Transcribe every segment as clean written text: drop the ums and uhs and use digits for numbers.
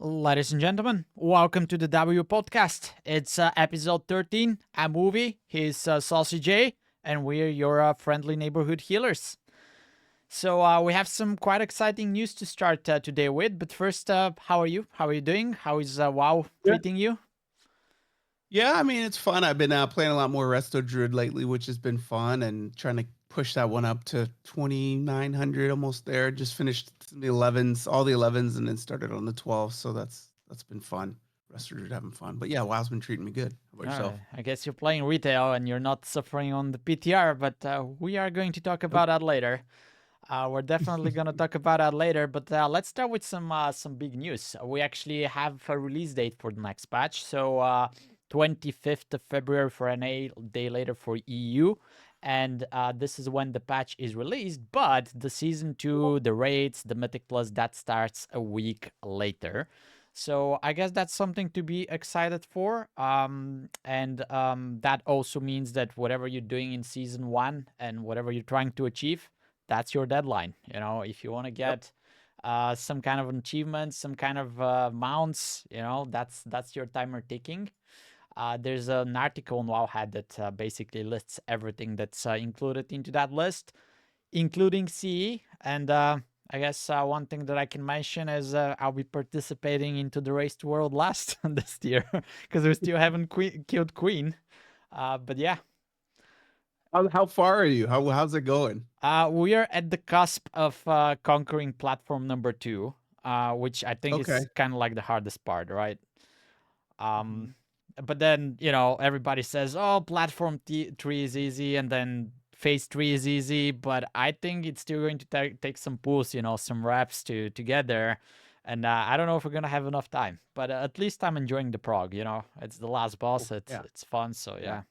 Ladies and gentlemen, welcome to the W podcast. It's episode 13. I'm Wolvy, he's SaucyJay, and we're your friendly neighborhood healers. So we have some quite exciting news to start today with. But first, how are you? How are you doing? How is WoW Yeah. treating you? Yeah, I mean, it's fun. I've been playing a lot more Resto Druid lately, which has been fun, and trying to push that one up to 2,900, almost there. Just finished the 11s, all the 11s, and then started on the 12s. So that's been fun. Resto Druid having fun. But yeah, WoW's been treating me good. How about yourself? I guess you're playing retail and you're not suffering on the PTR, but we are going to talk Nope. about that later. We're definitely gonna talk about that later, but let's start with some big news. We actually have a release date for the next patch, so 25th of February for NA, day later for EU, and this is when the patch is released. But the season 2, the raids, the Mythic Plus, that starts a week later. So I guess that's something to be excited for. And that also means that whatever you're doing in season 1 and whatever you're trying to achieve, that's your deadline. You know, if you want to Yep. get some kind of an achievement, some kind of mounts, you know, that's your timer ticking. There's an article on Wowhead that basically lists everything that's included into that list, including CE. And I guess one thing that I can mention is I'll be participating into the Race to World Last this year because we still haven't killed Queen. But yeah, How far are you? How's it going? we are at the cusp of conquering platform number 2, which I think Okay. is kind of like the hardest part, right? Mhm. Um, but then you know everybody says, "Oh, platform 3 is easy," and then phase 3 is easy. But I think it's still going to take some pulls, you know, some reps to get there. And I don't know if we're gonna have enough time, but at least I'm enjoying the prog. You know, it's the last boss. Cool. Yeah. It's fun. So Yeah. yeah.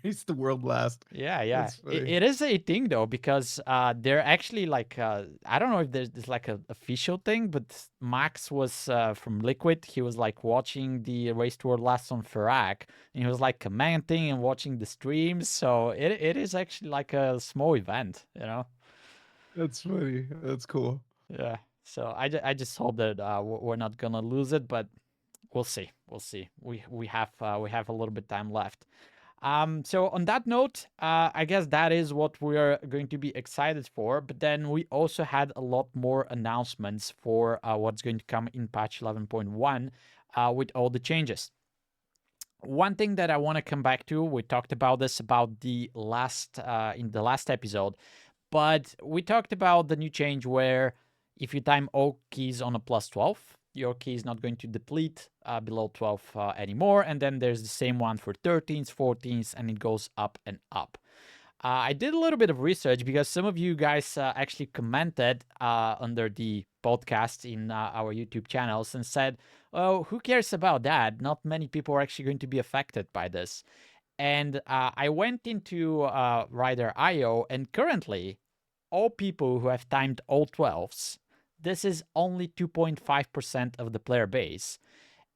It's the world last. Yeah, yeah. That's It, funny. it is a thing though because they're actually like I don't know if there's like a official thing, but Max was from Liquid. He was like watching the Race to World Last on Ferrac, and he was like commenting and watching the streams. So it is actually like a small event, you know. That's funny. That's cool. Yeah. So I just hope that we're not gonna lose it, but we'll see. We'll see. We have a little bit time left. So on that note, I guess that is what we are going to be excited for. But then we also had a lot more announcements for what's going to come in patch 11.1 with all the changes. One thing that I want to come back to, we talked about this about the last in the last episode, but we talked about the new change where if you time all keys on a plus 12, your key is not going to deplete below 12 anymore. And then there's the same one for 13s, 14s, and it goes up and up. I did a little bit of research because some of you guys actually commented under the podcast in our YouTube channels and said, oh, who cares about that? Not many people are actually going to be affected by this. And I went into Rider.io, and currently, all people who have timed all 12s, this is only 2.5% of the player base.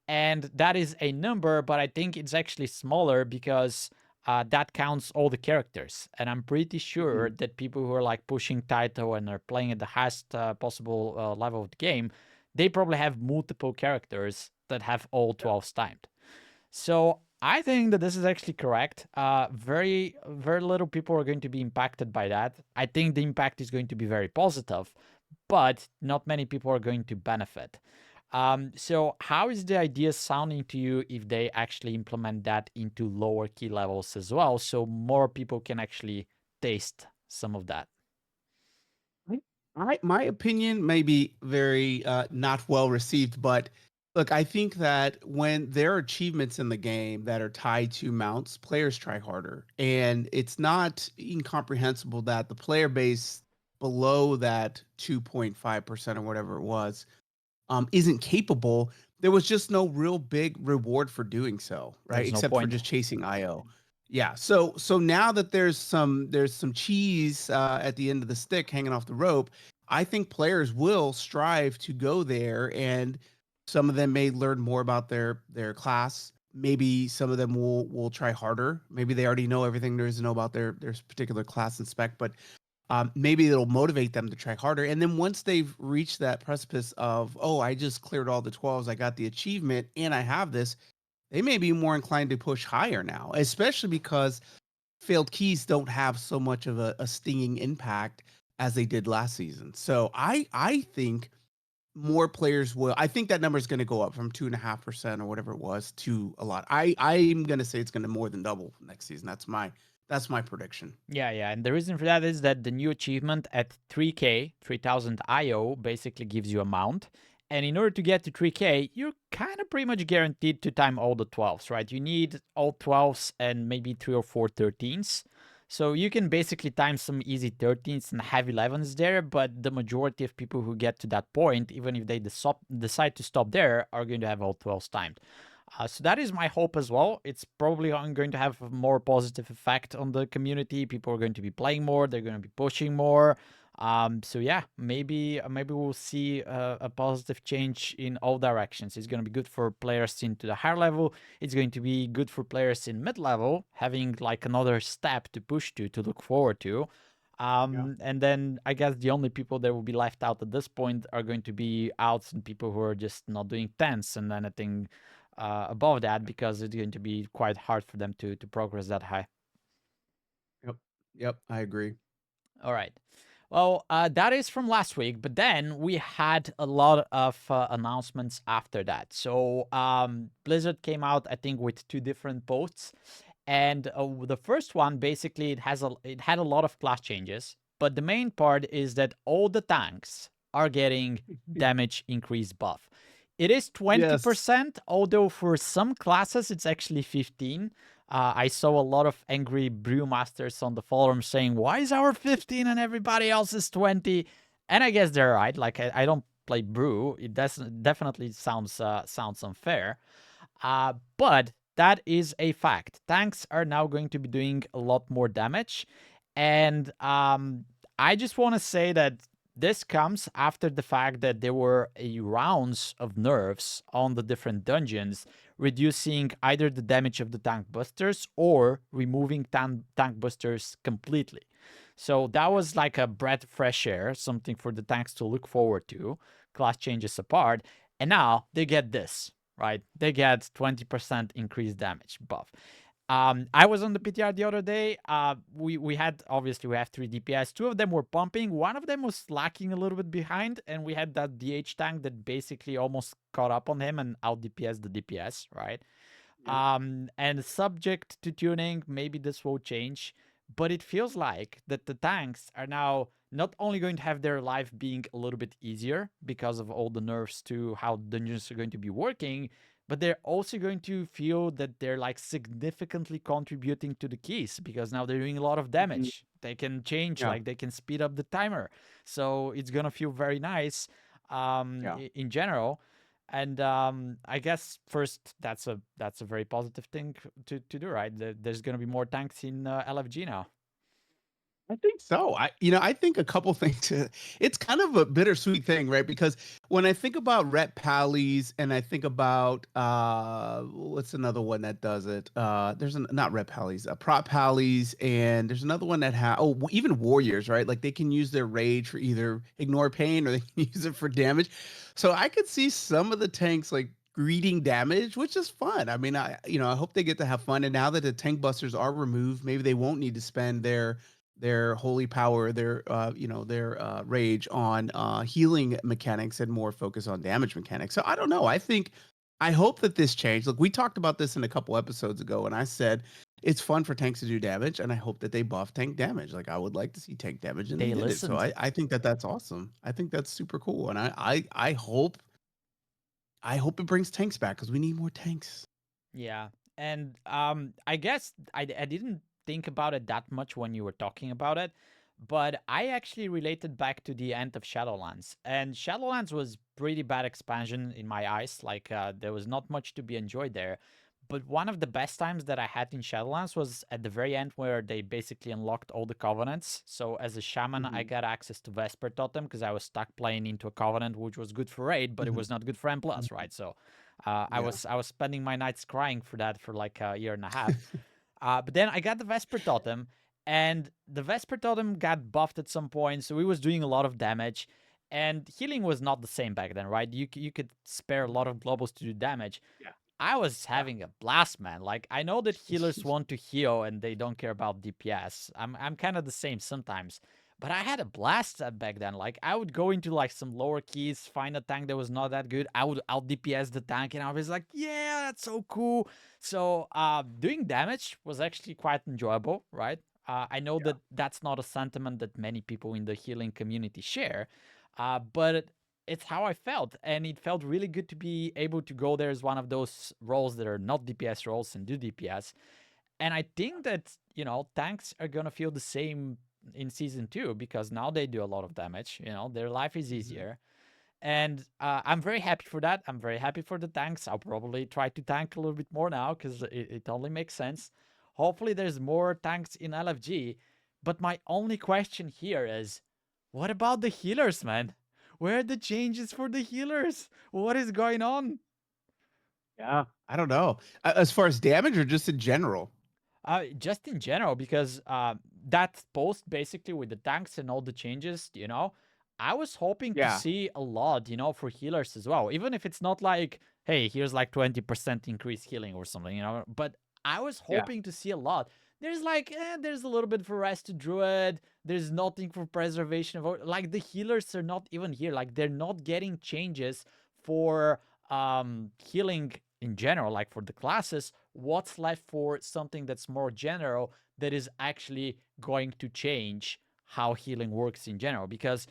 And that is a number, but I think it's actually smaller because that counts all the characters. And I'm pretty sure Mhm. that people who are like pushing title and are playing at the highest possible level of the game, they probably have multiple characters that have all 12s timed. So I think that this is actually correct. Very little people are going to be impacted by that. I think the impact is going to be very positive, but not many people are going to benefit. So how is the idea sounding to you if they actually implement that into lower key levels as well, so more people can actually taste some of that? I, my opinion may be very not well received, but look, I think that when there are achievements in the game that are tied to mounts, players try harder, and it's not incomprehensible that the player base below that 2.5% or whatever it was isn't capable. There was just no real big reward for doing so, right? There's no Except for point. just chasing IO. Yeah. So now that there's some cheese at the end of the stick hanging off the rope, I think players will strive to go there, and some of them may learn more about their class. Maybe some of them will try harder. Maybe they already know everything there is to know about their particular class and spec, but maybe it'll motivate them to try harder. And then once they've reached that precipice of, oh, I just cleared all the 12s, I got the achievement, and I have this, they may be more inclined to push higher now, especially because failed keys don't have so much of a stinging impact as they did last season. So I think more players will. I think that number is going to go up from 2.5% or whatever it was to a lot. I'm going to say it's going to more than double next season. That's my prediction. Yeah, yeah, and the reason for that is that the new achievement at 3K, 3000 IO, basically gives you a mount. And in order to get to 3K, you're kind of pretty much guaranteed to time all the 12s, right? You need all 12s and maybe 3 or 4 13s. So you can basically time some easy 13s and have 11s there, but the majority of people who get to that point, even if they decide to stop there, are going to have all 12s timed. So that is my hope as well. It's probably going to have a more positive effect on the community. People are going to be playing more. They're going to be pushing more. So yeah, maybe we'll see a positive change in all directions. It's going to be good for players into the higher level. It's going to be good for players in mid level, having like another step to push to look forward to. Yeah. And then I guess the only people that will be left out at this point are going to be outs and people who are just not doing tens and anything above that, because it's going to be quite hard for them to progress that high. Yep. Yep. I agree. All right. Well, that is from last week, but then we had a lot of announcements after that. So Blizzard came out, I think, with 2 different posts, and the first one basically it had a lot of class changes, but the main part is that all the tanks are getting damage increase buff. It is Yes. 20%, although for some classes it's actually 15. I saw a lot of angry brewmasters on the forum saying, "Why is our 15 and everybody else is 20?" And I guess they're right. Like I don't play brew. It definitely sounds unfair. But that is a fact. Tanks are now going to be doing a lot more damage, and I just want to say that this comes after the fact that there were rounds of nerfs on the different dungeons, reducing either the damage of the tank busters or removing tank busters completely. So that was like a breath of fresh air, something for the tanks to look forward to, class changes apart. And now they get this, right? They get 20% increased damage buff. I was on the PTR the other day. We had, obviously we have 3 DPS. 2 of them were pumping. One of them was lacking a little bit behind, and we had that DH tank that basically almost caught up on him and out DPS the DPS, right? Yep. And subject to tuning, maybe this will change, but it feels like that the tanks are now not only going to have their life being a little bit easier because of all the nerfs to how dungeons are going to be working, but they're also going to feel that they're like significantly contributing to the keys because now they're doing a lot of Mhm. damage. They can change, Yeah. like they can speed up the timer. So it's gonna feel very nice Yeah. in general. And I guess first that's a very positive thing to do, right? There's gonna be more tanks in LFG now. I think so. I think a couple things. It's kind of a bittersweet thing, right? Because when I think about Rep Pallies and I think about what's another one that does it? There's not Rep Pallies, Prop Pallies, and there's another one that even Warriors, right? Like they can use their rage for either ignore pain or they can use it for damage. So I could see some of the tanks like greeting damage, which is fun. I mean, I hope they get to have fun. And now that the tank busters are removed, maybe they won't need to spend their holy power, their rage on healing mechanics and more focus on damage mechanics. So I don't know. I hope that this changed. Look, we talked about this in a couple episodes ago, and I said it's fun for tanks to do damage, and I hope that they buff tank damage. Like I would like to see tank damage, and they They did it. So listened. I think that that's awesome. I think that's super cool, and I hope it brings tanks back because we need more tanks. Yeah. And I guess I didn't think about it that much when you were talking about it, but I actually related back to the end of Shadowlands. And Shadowlands was pretty bad expansion in my eyes. Like there was not much to be enjoyed there. But one of the best times that I had in Shadowlands was at the very end where they basically unlocked all the covenants. So as a shaman, I Mhm. got access to Vesper Totem because I was stuck playing into a covenant, which was good for raid, but it Mhm. was not good for M plus, Mhm. right? So Yeah. I was spending my nights crying for that for like a year and a half. But then I got the Vesper Totem, And the Vesper Totem got buffed at some point, so he was doing a lot of damage. And healing was not the same back then, right? You could spare a lot of globals to do damage. Yeah. I was Yeah. having a blast, man. Like, I know that healers want to heal and they don't care about DPS. I'm kind of the same sometimes. But I had a blast back then. Like, I would go into like some lower keys, find a tank that was not that good. I would out DPS the tank, and I was like, yeah, that's so cool. So doing damage was actually quite enjoyable, right? I know that that's not a sentiment that many people in the healing community share, but it's how I felt, and it felt really good to be able to go there as one of those roles that are not DPS roles and do DPS. And I think that, tanks are gonna feel the same in season 2 because now they do a lot of damage. Their life is Mhm. easier, and I'm very happy for that. I'm very happy for the tanks. I'll probably try to tank a little bit more now because it only makes sense. Hopefully, there's more tanks in LFG. But my only question here is, what about the healers, man? Where are the changes for the healers? What is going on? Yeah. I don't know. As far as damage or just in general? Just in general, because that post basically with the tanks and all the changes, I was hoping to Yeah. see a lot, for healers as well. Even if it's not like, hey, here's like 20% increased healing or something, But I was Yeah. hoping to see a lot. There's like, there's a little bit for rest to druid. There's nothing for preservation of, like the healers are not even here. Like they're not getting changes for healing in general, like for the classes. What's left for something that's more general that is actually going to change how healing works in general? Because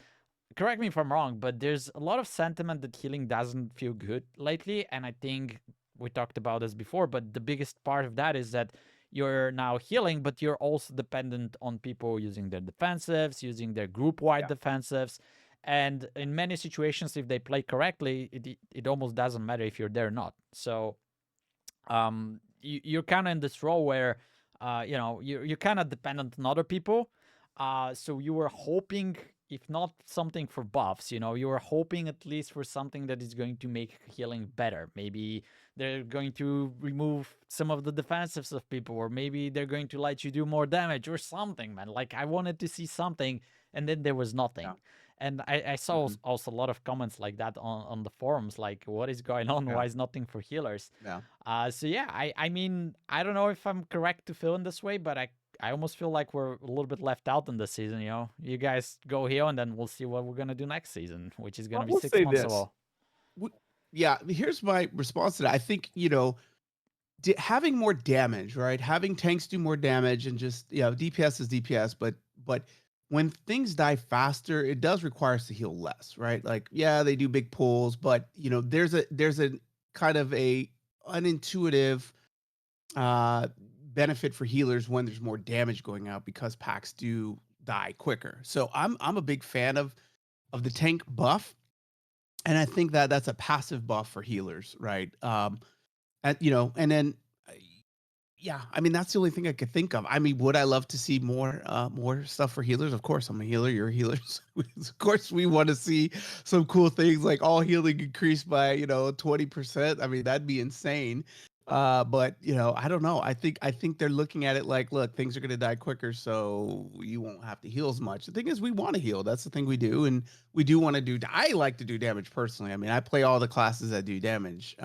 correct me if I'm wrong, but there's a lot of sentiment that healing doesn't feel good lately, and I think we talked about this before, but the biggest part of that is that you're now healing, but you're also dependent on people using their defensives, using their group-wide Yeah. defensives, and in many situations, if they play correctly, it almost doesn't matter if you're there or not. So you're kind of in this role where you're kind of dependent on other people, so you were hoping, if not something for buffs, you were hoping at least for something that is going to make healing better. Maybe they're going to remove some of the defensives of people, or maybe they're going to let you do more damage or something, man. Like I wanted to see something, and then there was Yeah. nothing. And I saw Mhm. also a lot of comments like that on the forums, like, what is going on? Yeah. Why is nothing for healers? Yeah. So yeah, I mean, I don't know if I'm correct to feel in this way, but I almost feel like we're a little bit left out in this season. You guys go here, and then we'll see what we're gonna do next season, which is Well, gonna be we'll six say months this. ago. Yeah, here's my response to that. I think, having more damage, right? Having tanks do more damage and just, DPS is DPS, but when things die faster, it does require us to heal less, right? Like, yeah, they do big pulls, but there's a kind of a unintuitive uh benefit for healers when there's more damage going out because packs do die quicker. So I'm a big fan of the tank buff, and I think that that's a passive buff for healers, right? And then uh, yeah, I mean that's the only thing I could think of. I mean, would I love to see more stuff for healers? Of course, I'm a healer. You're a healer. So of course, we want to see some cool things like all healing increased by 20%. I mean, that'd be insane. But I don't know. I think they're looking at it like, look, things are gonna die quicker, so you won't have to heal as much. The thing is, we want to heal. That's the thing we do, and we do want to do. I like to do damage personally. I mean, I play all the classes that do damage.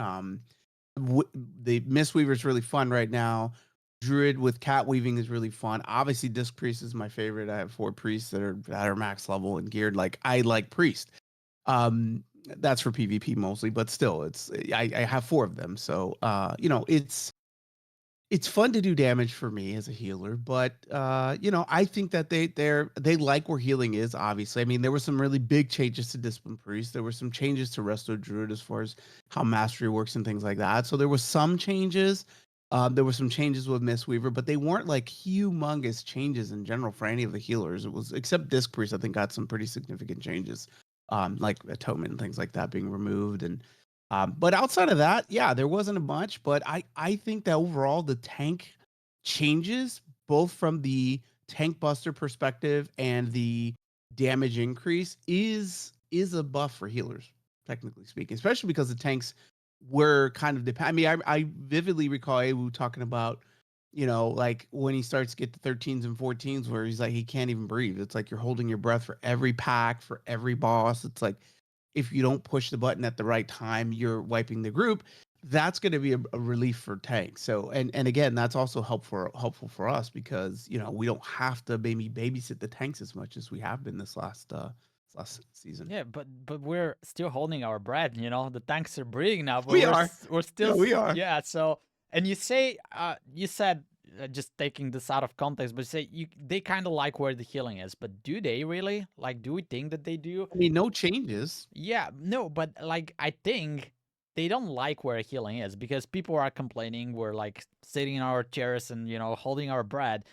The Mistweaver is really fun right now. Druid with cat weaving is really fun. Obviously, Disc Priest is my favorite. I have 4 priests that are max level and geared. Like I like priest. That's for PvP mostly, but still, I have 4 of them. So it's fun to do damage for me as a healer, but I think that they like where healing is. Obviously, I mean, there were some really big changes to Discipline Priest. There were some changes to Resto Druid as far as how mastery works and things like that. So there was some changes. There were some changes with Mistweaver, but they weren't like humongous changes in general for any of the healers. It was except Disc Priest, I think, got some pretty significant changes, like atonement and things like that being removed. But outside of that, yeah, there wasn't a bunch. But I think that overall the tank changes both from the tank buster perspective and the damage increase is a buff for healers, technically speaking, especially because the tanks were kind of I mean, I vividly recall Awu talking about You know, like when he starts to get to 13s and 14s where he's like he can't even breathe. It's like you're holding your breath for every pack, for every boss. It's like if you don't push the button at the right time, you're wiping the group. That's going to be a relief for tanks. So and again, that's also helpful for us because you know we don't have to maybe babysit the tanks as much as we have been this last season. Yeah, but we're still holding our breath, you know. The tanks are breathing now, but We are. we're still Yeah, we are. yeah. So and you said just taking this out of context, but say they kind of like where the healing is, but do they really? Like, do we think that they do? I mean, no changes. Yeah, no, but like I think they don't like where healing is because people are complaining. We're like sitting in our chairs and holding our breath.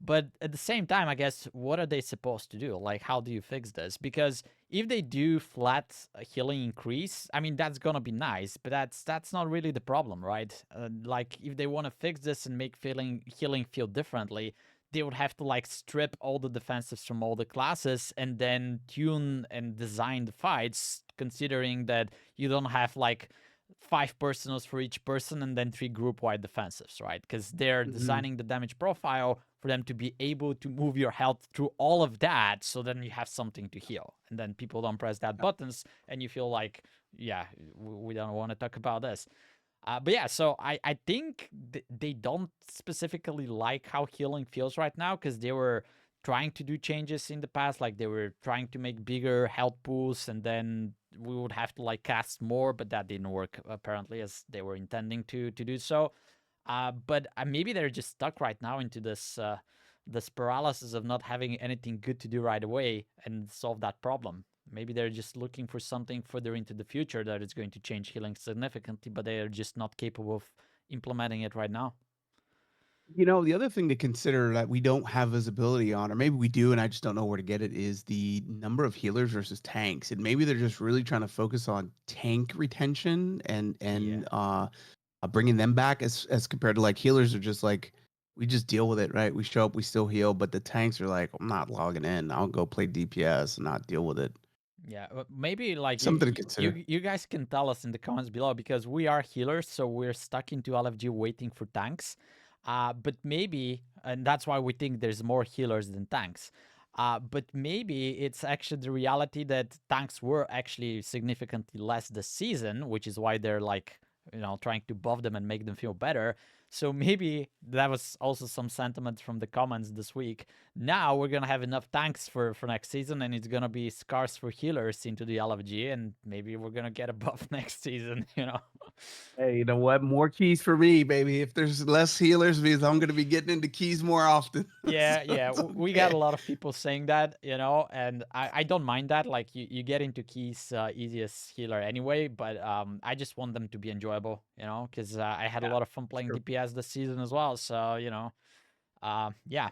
But at the same time, I guess what are they supposed to do? Like, how do you fix this? Because if they do flat healing increase, I mean that's gonna be nice, but that's not really the problem, right? Like if they want to fix this and make healing feel differently, they would have to like strip all the defensives from all the classes and then tune and design the fights considering that you don't have like 5 personals for each person and then 3 group-wide defensives, right? Because they're Mhm. designing the damage profile for them to be able to move your health through all of that so then you have something to heal. And then people don't press that buttons and you feel like, yeah, we don't want to talk about this. But yeah, so I think they don't specifically like how healing feels right now because they were trying to do changes in the past, like they were trying to make bigger health pools, and then we would have to like cast more, but that didn't work apparently as they were intending to do so. But maybe they're just stuck right now into this paralysis of not having anything good to do right away and solve that problem. Maybe they're just looking for something further into the future that is going to change healing significantly, but they are just not capable of implementing it right now. You know, the other thing to consider that we don't have visibility on, or maybe we do, and I just don't know where to get it, is the number of healers versus tanks. And maybe they're just really trying to focus on tank retention and Yeah. bringing them back as compared to like healers are just like we just deal with it, right? We show up, we still heal, but the tanks are like, I'm not logging in. I'll go play DPS and not deal with it. Yeah, but maybe like Something to you, consider. you you guys can tell us in the comments below because we are healers, so we're stuck into LFG waiting for tanks. But maybe, and that's why we think there's more healers than tanks. But maybe it's actually the reality that tanks were actually significantly less this season, which is why they're like, trying to buff them and make them feel better. So maybe that was also some sentiment from the comments this week. Now we're gonna have enough tanks for next season, and it's gonna be scarce for healers into the LFG, and maybe we're gonna get a buff next season. Hey, you know what? More keys for me, baby. If there's less healers, means I'm gonna be getting into keys more often. So Yeah, it's we got okay. a lot of people saying that, and I don't mind that. Like you get into keys easiest healer anyway, but I just want them to be enjoyable, because I had a Yeah, lot of fun playing sure. DPS this season as well. So yeah.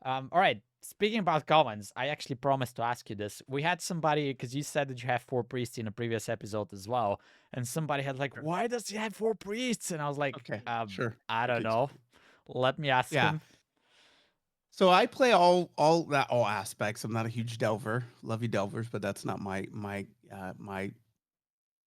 All right. Speaking about comments, I actually promised to ask you this. We had somebody because you said that you have 4 priests in a previous episode as well, and somebody had like, Sure. "Why does he have 4 priests?" And I was like, Okay, sure. I I don't can know. explain. Let me ask Yeah. him. So I play all aspects. I'm not a huge delver. Love you delvers, but that's not my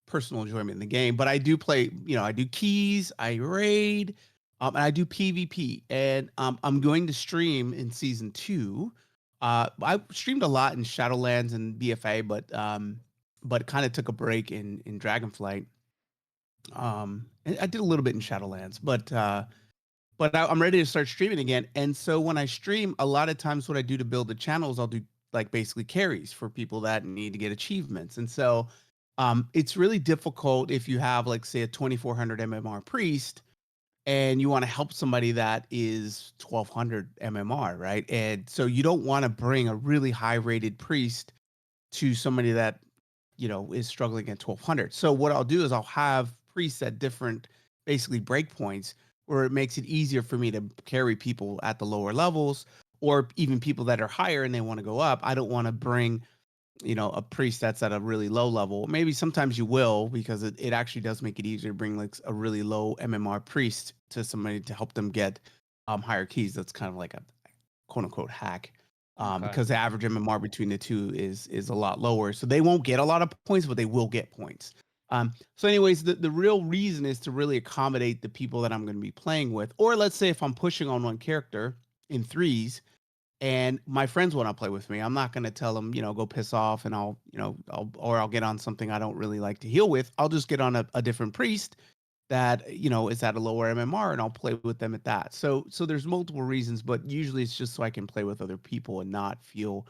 personal enjoyment in the game. But I do play, you know, I do keys, I raid, and I do PvP. And I'm going to stream in season 2. I streamed a lot in Shadowlands and BFA, but kind of took a break in Dragonflight. And I did a little bit in Shadowlands, but I'm ready to start streaming again. And so when I stream, a lot of times what I do to build the channels, I'll do like basically carries for people that need to get achievements. And so it's really difficult if you have like say a 2400 MMR priest and you want to help somebody that is 1200 MMR, right? And so you don't want to bring a really high rated priest to somebody that is struggling at 1200. So what I'll do is I'll have priests at different basically breakpoints where it makes it easier for me to carry people at the lower levels or even people that are higher and they want to go up. I don't want to bring a priest that's at a really low level. Maybe sometimes you will because it actually does make it easier to bring like a really low MMR priest to somebody to help them get higher keys. That's kind of like a quote unquote hack. Okay. Because the average MMR between the two is a lot lower. So they won't get a lot of points, but they will get points. So, anyways, the real reason is to really accommodate the people that I'm going to be playing with. Or let's say if I'm pushing on one character in threes, and my friends want to play with me, I'm not going to tell them, go piss off, and I'll get on something I don't really like to heal with. I'll just get on a different priest that is at a lower MMR, and I'll play with them at that. So there's multiple reasons, but usually it's just so I can play with other people and not feel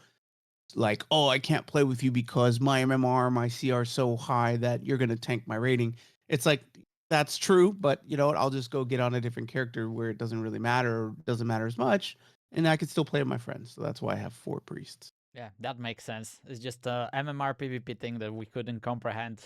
like, oh, I can't play with you because my MMR, my CR is so high that you're going to tank my rating. It's like, that's true, but you know what? I'll just go get on a different character where it doesn't really matter, or doesn't matter as much, and I can still play with my friends. So that's why I have 4 priests. Yeah, that makes sense. It's just a MMR PvP thing that we couldn't comprehend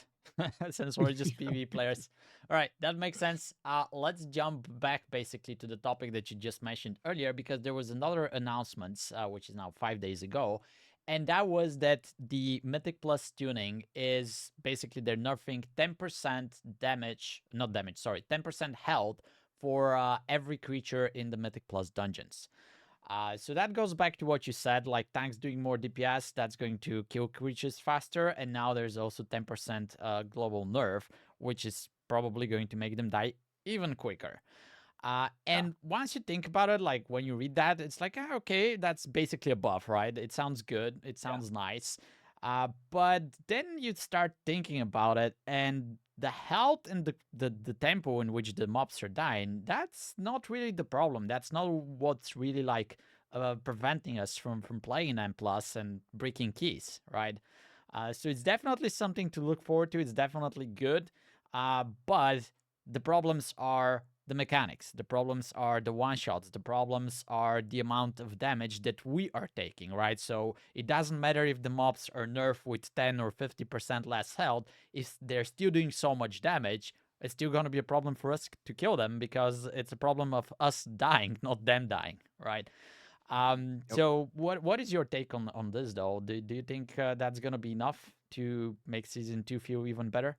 since we're just PvE players. All right, that makes sense. Let's jump back basically to the topic that you just mentioned earlier, because there was another announcement, which is now 5 days ago, and that was that the Mythic Plus tuning is basically they're nerfing 10% damage, not damage, sorry, 10% health for every creature in the Mythic Plus dungeons. So that goes back to what you said, like tanks doing more DPS, that's going to kill creatures faster, and now there's also 10% global nerf, which is probably going to make them die even quicker. Yeah. And once you think about it, like when you read that, it's like, okay, that's basically a buff, right? It sounds good, it Yeah. sounds nice. But then you start thinking about it, and the health and the tempo in which the mobs are dying, that's not really the problem. That's not what's really like preventing us from playing M plus and breaking keys, right? So it's definitely something to look forward to. It's definitely good. But the problems are the mechanics. The problems are the one shots. The problems are the amount of damage that we are taking, right? So it doesn't matter if the mobs are nerfed with 10 or 50% less health. If they're still doing so much damage, it's still going to be a problem for us to kill them, because it's a problem of us dying, not them dying, right? Yep. So what is your take on this though? Do you think that's gonna be enough to make season 2 feel even better?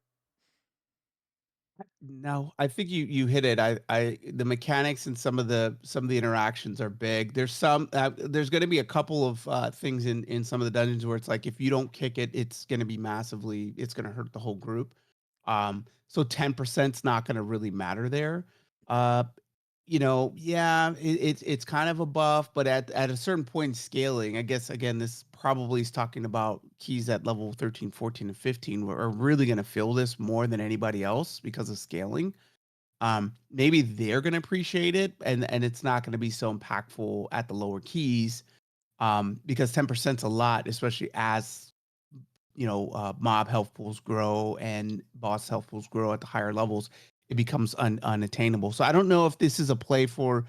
No, I think you hit it. I the mechanics and some of the interactions are big. There's going to be a couple of things in some of the dungeons where it's like if you don't kick it, it's going to be massively. It's going to hurt the whole group. So 10% is not going to really matter there. Uh, yeah, it's kind of a buff, but at a certain point in scaling, I guess again, this probably is talking about keys at level 13, 14, and 15 are really going to feel this more than anybody else because of scaling. Maybe they're going to appreciate it, and it's not going to be so impactful at the lower keys, because 10% is a lot, especially as mob health pools grow and boss health pools grow at the higher levels. It becomes unattainable. So I don't know if this is a play for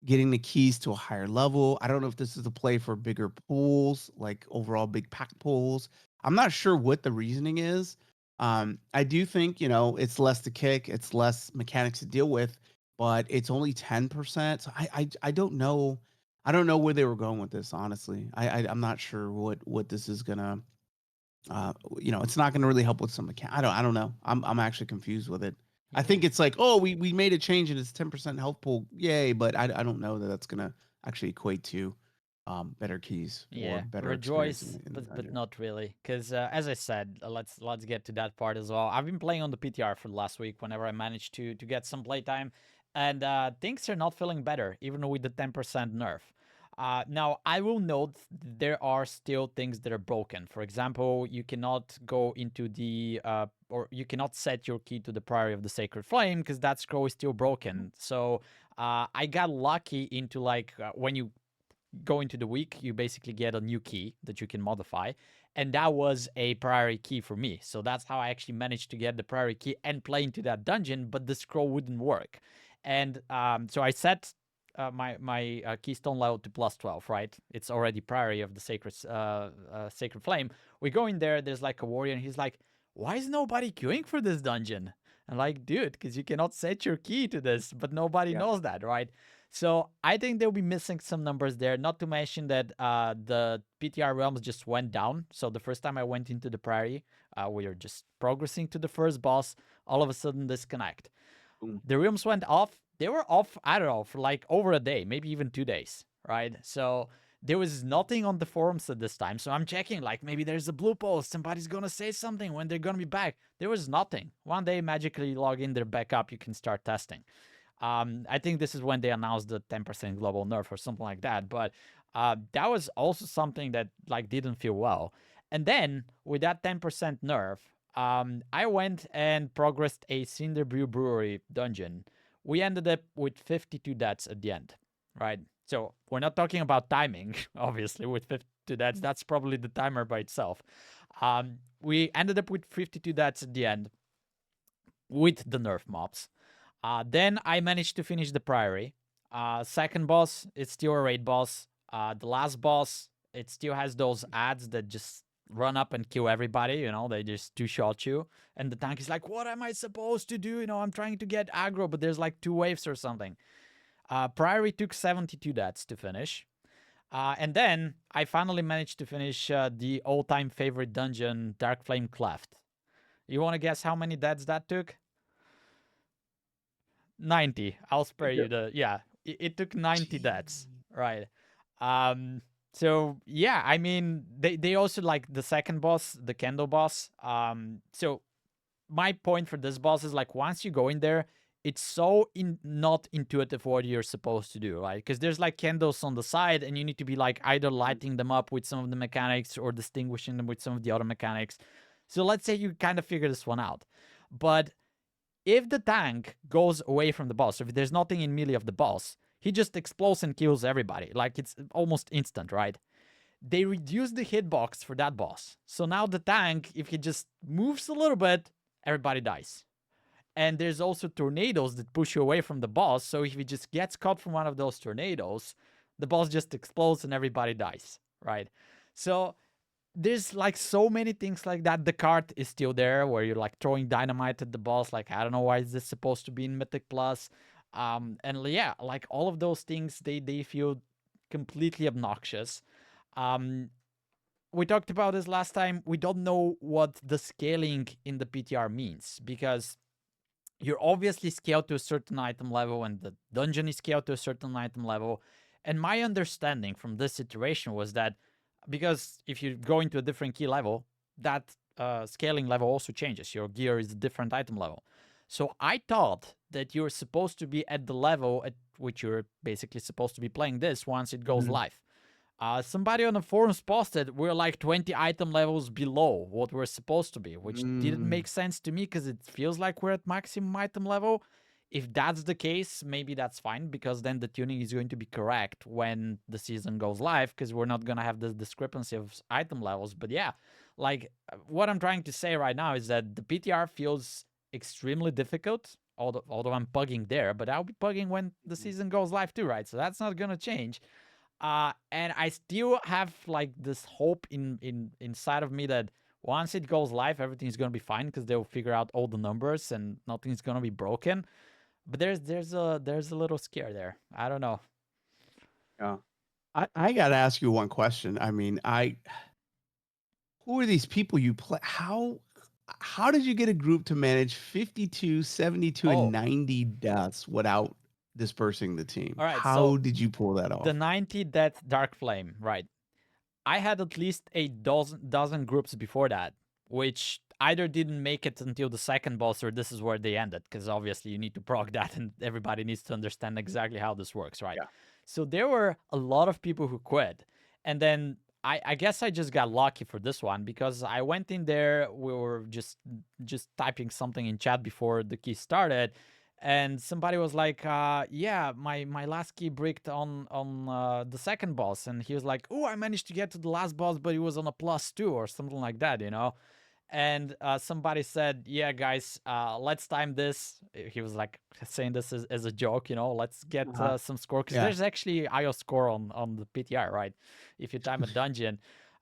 getting the keys to a higher level. I don't know if this is a play for bigger pools, like overall big pack pools. I'm not sure what the reasoning is. I do think, it's less to kick, it's less mechanics to deal with, but it's only 10%. So I don't know. I don't know where they were going with this, honestly. I'm not sure what this is gonna it's not going to really help with some account. I don't know. I'm actually confused with it. I Yeah. think it's like, oh, we made a change and it's 10% health pool, yay! But I don't know that that's going to actually equate to better keys or Yeah, better experience rejoice, in the but dungeon. not really, because as I said, let's get to that part as well. I've been playing on the PTR for the last week whenever I managed to get some playtime, and things are not feeling better, even with the 10% nerf. Now I will note there are still things that are broken. For example, you cannot go into the or you cannot set your key to the Priory of the Sacred Flame because that scroll is still broken. So I got lucky into like when you go into the week, you basically get a new key that you can modify. And that was a priority key for me. So that's how I actually managed to get the priority key and play into that dungeon, but the scroll wouldn't work. And so I set my keystone level to plus 12, right? It's already priority of the sacred flame. We go in there, there's like a warrior, and he's like, why is nobody queuing for this dungeon? And like, dude, because you cannot set your key to this, but nobody Yeah. knows that, right? So I think they'll be missing some numbers there. Not to mention that the PTR realms just went down. So the first time I went into the prairie, we were just progressing to the first boss. All of a sudden, disconnect. Boom. The realms went off. They were off, I don't know, for like over a day, maybe even 2 days, right? So There was nothing on the forums at this time, so I'm checking, like, maybe there's a blue post, somebody's gonna say something when they're gonna be back. There was nothing. One day, magically log in, they're back up, you can start testing. I think this is when they announced the 10% global nerf or something like that, but that was also something that, like, didn't feel well. And then, with that 10% nerf, I went and progressed a Cinder Brew Brewery dungeon. We ended up with 52 deaths at the end, right? So we're not talking about timing, obviously, with 52 deaths. That's probably the timer by itself. We ended up with 52 deaths at the end with the nerf mobs. Then I managed to finish the Priory. Second boss, it's still a raid boss. The last boss, it still has those ads that just run up and kill everybody, you know, they just two-shot you. And the tank is like, what am I supposed to do? You know, I'm trying to get aggro, but there's like 2 waves or something. Priory took 72 deaths to finish. And then I finally managed to finish the all-time favorite dungeon, Dark Flame Cleft. You want to guess how many deaths that took? 90. I'll spare you the... Yeah, it took 90 deaths, right? So, yeah, I mean, they also, like, the second boss, the Kendo boss. So, my point for this boss is, like, once you go in there, it's so not intuitive what you're supposed to do, right? Because there's, like, candles on the side, and you need to be, like, either lighting them up with some of the mechanics or distinguishing them with some of the other mechanics. So let's say you kind of figure this one out. But if the tank goes away from the boss, if there's nothing in melee of the boss, he just explodes and kills everybody. Like, it's almost instant, right? They reduce the hitbox for that boss. So now the tank, if he just moves a little bit, everybody dies. And there's also tornadoes that push you away from the boss. So if he just gets caught from one of those tornadoes, the boss just explodes and everybody dies, right? So there's, like, so many things like that. The cart is still there where you're, like, throwing dynamite at the boss. Like, I don't know why is this supposed to be in Mythic Plus. And yeah, like, all of those things, they feel completely obnoxious. We talked about this last time. We don't know what the scaling in the PTR means, because you're obviously scaled to a certain item level and the dungeon is scaled to a certain item level. And my understanding from this situation was that because if you go into a different key level, that scaling level also changes. Your gear is a different item level. So I thought that you're supposed to be at the level at which you're basically supposed to be playing this once it goes live. Somebody on the forums posted we're like 20 item levels below what we're supposed to be, which didn't make sense to me because it feels like we're at maximum item level. If that's the case, maybe that's fine, because then the tuning is going to be correct when the season goes live, because we're not going to have this discrepancy of item levels. But yeah, like, what I'm trying to say right now is that the PTR feels extremely difficult, although I'm pugging there, but I'll be pugging when the season goes live too, right? So that's not going to change. And I still have, like, this hope inside of me that once it goes live, everything's gonna be fine because they'll figure out all the numbers and nothing's gonna be broken. But there's a little scare there. I don't know. Yeah, I gotta ask you one question. I mean, who are these people you play? How did you get a group to manage 52, 72, and 90 deaths without dispersing the team? All right, How did you pull that off? The 90 death Dark Flame, right? I had at least a dozen groups before that, which either didn't make it until the second boss or this is where they ended, because obviously you need to proc that and everybody needs to understand exactly how this works, right? Yeah. So there were a lot of people who quit. And then I guess I just got lucky for this one, because I went in there, we were just typing something in chat before the key started, and somebody was like, yeah, my last key bricked on the second boss, and he was like, oh, I managed to get to the last boss, but it was on a +2 or something like that, you know? And somebody said, yeah, guys, let's time this. He was like saying this as a joke, you know, let's get some score, because there's actually IO score on the PTR, right? If you time a dungeon.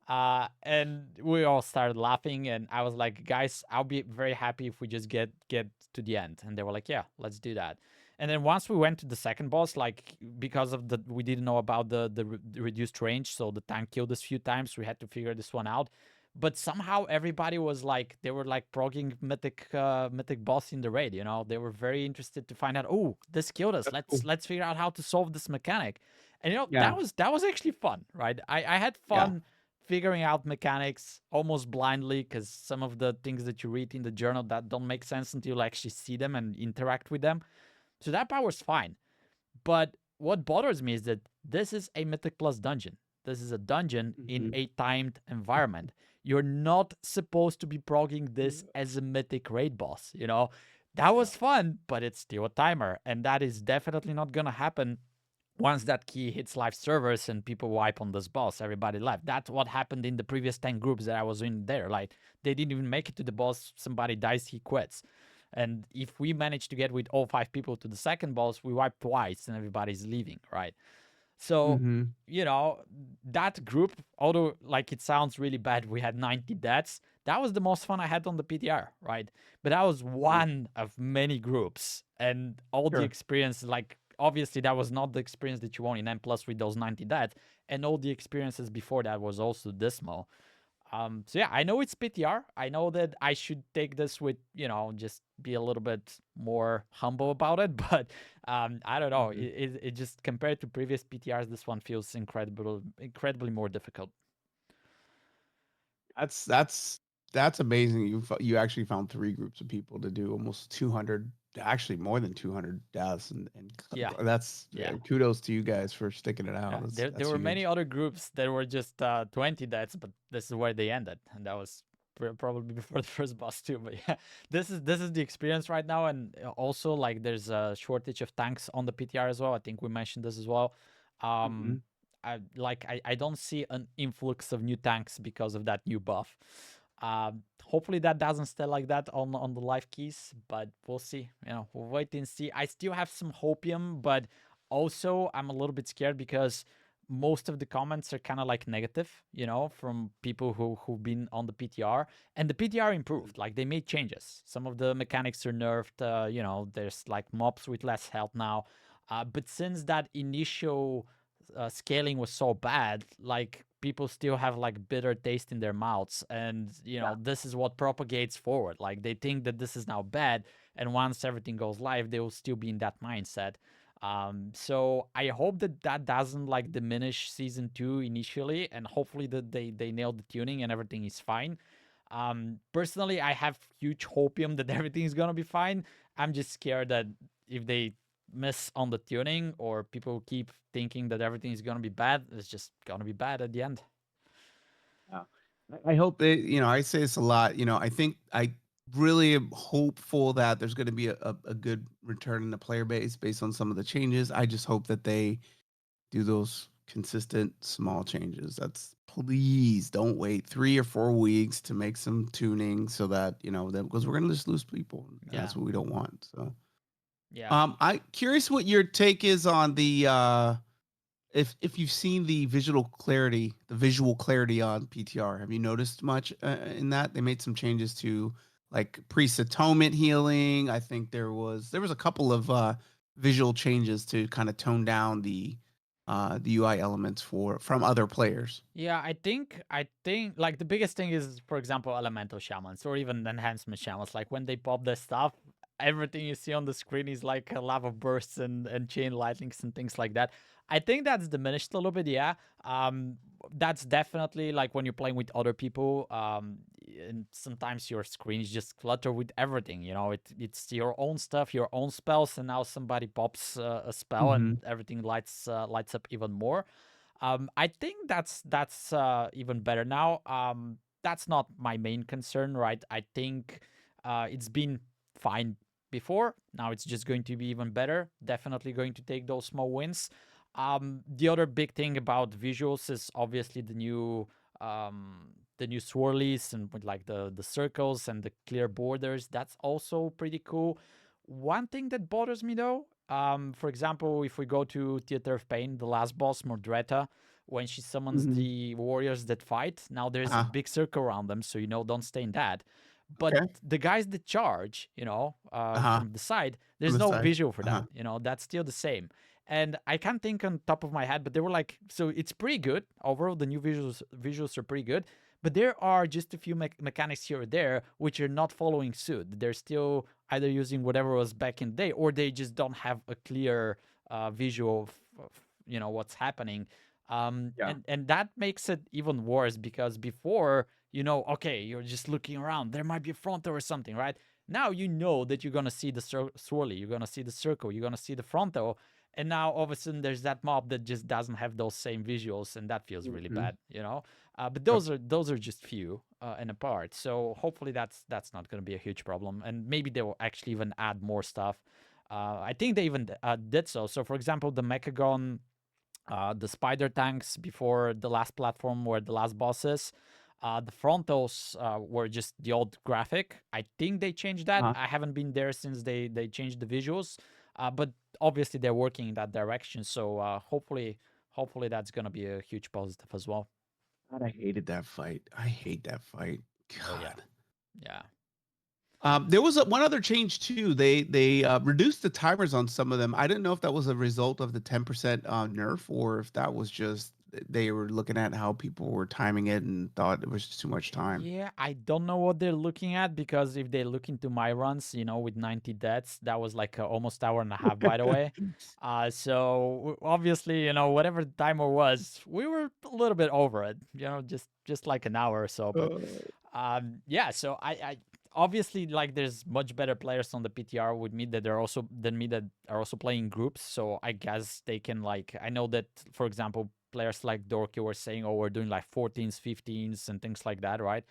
And we all started laughing, and I was like, guys, I'll be very happy if we just get to the end. And they were like, yeah, let's do that. And then once we went to the second boss, like, because of we didn't know about the reduced range, so the tank killed us a few times, we had to figure this one out. but somehow everybody was like, they were like progging mythic boss in the raid. You know, they were very interested to find out. Oh, this killed us. That's Let's cool. let's figure out how to solve this mechanic. And you know, Yeah. that was actually fun, right? I had Yeah. fun figuring out mechanics almost blindly, because some of the things that you read in the journal that don't make sense until you actually see them and interact with them. So that part was fine. But what bothers me is that this is a Mythic Plus dungeon. This is a dungeon in Mhm. a timed environment. You're not supposed to be progging this as a Mythic raid boss, you know? That Yeah. was fun, but it's still a timer. And that is definitely not gonna happen once that key hits live servers and people wipe on this boss. Everybody left. That's what happened in the previous 10 groups that I was in there. Like, they didn't even make it to the boss. Somebody dies, he quits. And if we manage to get with all 5 people to the second boss, we wipe twice and everybody's leaving, right? So, Mhm. you know, that group, although like it sounds really bad, we had 90 deaths. That was the most fun I had on the PTR, right? But that was Yeah. one of many groups, and all the Sure. experience, like obviously that was not the experience that you want in M plus with those 90 deaths, and all the experiences before that was also dismal. So yeah, I know it's PTR. I know that I should take this with, you know, just be a little bit more humble about it. But I don't know. Mhm. It just, compared to previous PTRs, this one feels incredibly more difficult. That's that's that's amazing. You actually found 3 groups of people to do almost 200, actually more than 200 deaths, and Yeah, that's yeah. kudos to you guys for sticking it out. Yeah, there That's were many huge. other groups that were just 20 deaths, but this is where they ended, and that was probably before the first boss too. But yeah, this is the experience right now, and also like there's a shortage of tanks on the PTR as well. I think we mentioned this as well. Um, Mhm. I don't see an influx of new tanks because of that new buff. Hopefully that doesn't stay like that on the live keys, but we'll see. You know, we'll wait and see. I still have some hopium, but also I'm a little bit scared because most of the comments are kind of like negative, you know, from people who've been on the PTR, and the PTR improved. Like, they made changes. Some of the mechanics are nerfed. You know, there's like mobs with less health now. But since that initial scaling was so bad, like, people still have like bitter taste in their mouths, and you Yeah. know, this is what propagates forward. Like, they think that this is now bad, and once everything goes live, they will still be in that mindset. So I hope that that doesn't like diminish season 2 initially, and hopefully that they nail the tuning and everything is fine. Personally, I have huge hopium that everything is gonna be fine. I'm just scared that if they miss on the tuning, or people keep thinking that everything is gonna be bad, it's just gonna be bad at the end. Yeah. I hope they, I say this a lot, I think I really am hopeful that there's going to be a good return in the player base based on some of the changes. I just hope that they do those consistent small changes. That's, please don't wait 3 or 4 weeks to make some tuning so that, that, because we're going to just lose people, and Yeah, that's what we don't want. So, yeah. I curious what your take is on the if you've seen the visual clarity on PTR. Have you noticed much in that? They made some changes to like priest atonement healing. I think there was a couple of visual changes to kind of tone down the UI elements from other players. Yeah, I think like the biggest thing is, for example, elemental shamans or even enhancement shamans. Like, when they pop their stuff, everything you see on the screen is like a lava bursts and chain lightnings and things like that. I think that's diminished a little bit, yeah. That's definitely like when you're playing with other people, and sometimes your screen is just cluttered with everything. You know, it's your own stuff, your own spells, and now somebody pops a spell Hmm. and everything lights up even more. I think that's even better now. That's not my main concern, right? I think it's been fine before. Now it's just going to be even better. Definitely going to take those small wins. The other big thing about visuals is obviously the new swirlies, and with like the circles and the clear borders. That's also pretty cool. One thing that bothers me though, for example, if we go to Theater of Pain, the last boss, Mordreta, when she summons Hmm. the warriors that fight, now there's a Uh-huh. big circle around them, so you know, don't stay in that. But Okay. the guys that charge, you know, Uh-huh. from the side, On there's the no side. visual for Uh-huh. that. You know, that's still the same. And I can't think on top of my head, but they were like, so it's pretty good overall. The new visuals are pretty good, but there are just a few mechanics here or there which are not following suit. They're still either using whatever was back in the day, or they just don't have a clear visual of what's happening. Yeah. And that makes it even worse, because before, okay, you're just looking around, there might be a frontal or something, right? Now you know that you're gonna see the swirly, you're gonna see the circle, you're gonna see the frontal, and now all of a sudden there's that mob that just doesn't have those same visuals, and that feels really Mhm. bad. But Yep. those are just few and apart. So hopefully that's not going to be a huge problem, and maybe they will actually even add more stuff. I think they even did so. So for example, the Mechagon, the spider tanks before the last platform were the last bosses. The frontals were just the old graphic. I think they changed that. Uh-huh. I haven't been there since they changed the visuals, but obviously they're working in that direction. So hopefully that's gonna be a huge positive as well. God, I hated that fight. I hate that fight. Oh yeah, God. yeah. There was one other change too. They reduced the timers on some of them. I didn't know if that was a result of the 10% nerf, or if that was just they were looking at how people were timing it and thought it was just too much time. Yeah, I don't know what they're looking at, because if they look into my runs, with 90 deaths, that was like almost hour and a half, by the way. So obviously, whatever the timer was, we were a little bit over it, just like an hour or so. But yeah, so I obviously, like, there's much better players on the PTR with me that are also playing groups. So I guess they can, like, I know that, for example, players like Dorky were saying, oh, we're doing like 14s, 15s, and things like that, right?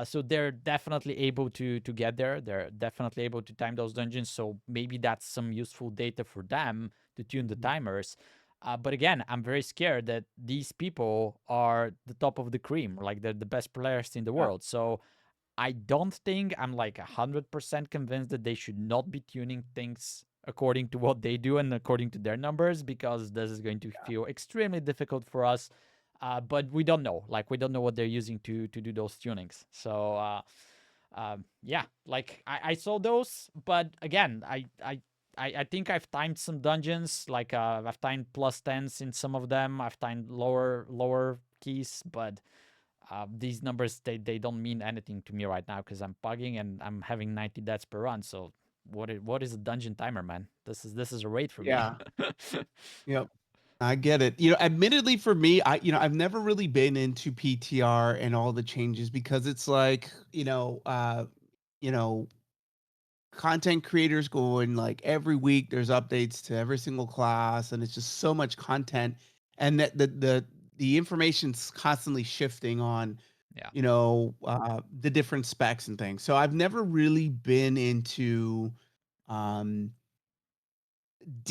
So they're definitely able to get there. They're definitely able to time those dungeons. So maybe that's some useful data for them to tune the timers. But again, I'm very scared that these people are the top of the cream, like they're the best players in the Yeah. world. So I don't think I'm like 100% convinced that they should not be tuning things according to what they do and according to their numbers, because this is going to feel extremely difficult for us. But we don't know. Like, we don't know what they're using to do those tunings. So yeah, like I saw those, but again, I think I've timed some dungeons. Like I've timed +10s in some of them. I've timed lower keys, but these numbers, they don't mean anything to me right now, because I'm pugging and I'm having 90 deaths per run. So what is a dungeon timer, man? This is a raid for me. Yeah. Yep. I get it. Admittedly for me, I've never really been into PTR and all the changes because it's like, you know, content creators going like every week there's updates to every single class and it's just so much content and that the information's constantly shifting on Yeah. the different specs and things. So I've never really been into um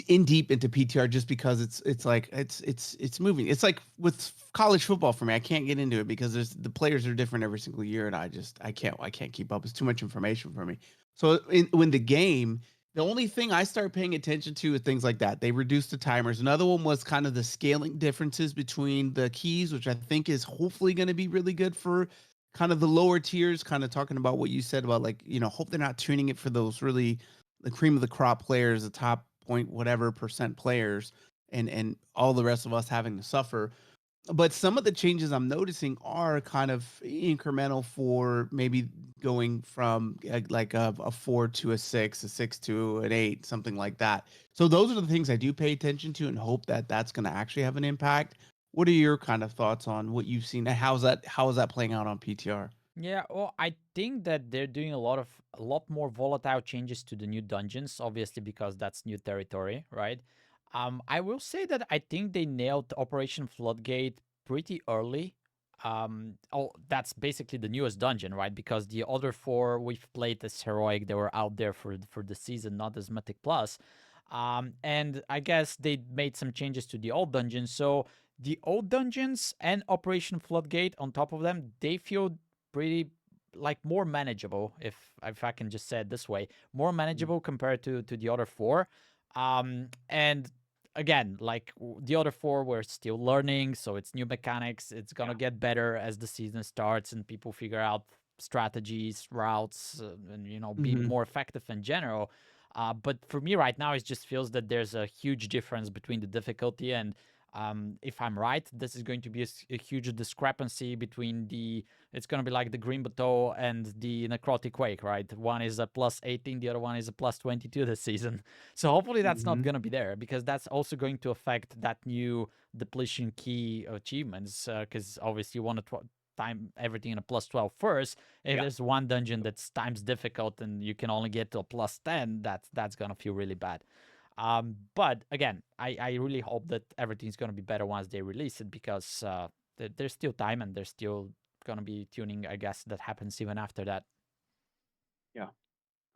in deep into PTR just because it's like it's moving. It's like with college football for me. I can't get into it because the players are different every single year, and I can't keep up. It's too much information for me. So when the game, the only thing I start paying attention to is things like that. They reduced the timers. Another one was kind of the scaling differences between the keys, which I think is hopefully going to be really good for kind of the lower tiers. Kind of talking about what you said about like hope they're not tuning it for those really the cream of the crop players, the top point whatever percent players, and all the rest of us having to suffer. But some of the changes I'm noticing are kind of incremental for maybe going from like a 4 to a 6, a 6 to an 8, something like that. So those are the things I do pay attention to and hope that that's going to actually have an impact. What are your kind of thoughts on what you've seen and how is that playing out on PTR? Yeah, well, I think that they're doing a lot more volatile changes to the new dungeons, obviously, because that's new territory, right? I will say that I think they nailed Operation Floodgate pretty early. Oh, that's basically the newest dungeon, right? Because the other four we've played as heroic, they were out there for the season, not as Mythic Plus. And I guess they made some changes to the old dungeons, so the old dungeons and Operation Floodgate on top of them, they feel pretty, like, more manageable, if I can just say it this way, more manageable compared to the other four. And again, like, the other four were still learning, so it's new mechanics. It's gonna get better as the season starts and people figure out strategies, routes, and be Mm-hmm. more effective in general. But for me right now, it just feels that there's a huge difference between the difficulty, and If I'm right, this is going to be a huge discrepancy between it's going to be like the Green Bateau and the Necrotic Quake, right? One is a plus 18, the other one is a plus 22 this season. So hopefully that's not Mhm. going to be there, because that's also going to affect that new depletion key achievements, because obviously you want to time everything in a plus 12 first. If Yeah. there's one dungeon that's times difficult and you can only get to a plus 10, that's going to feel really bad. But again, I really hope that everything's going to be better once they release it, because there's still time and there's still going to be tuning, I guess, that happens even after that. Yeah.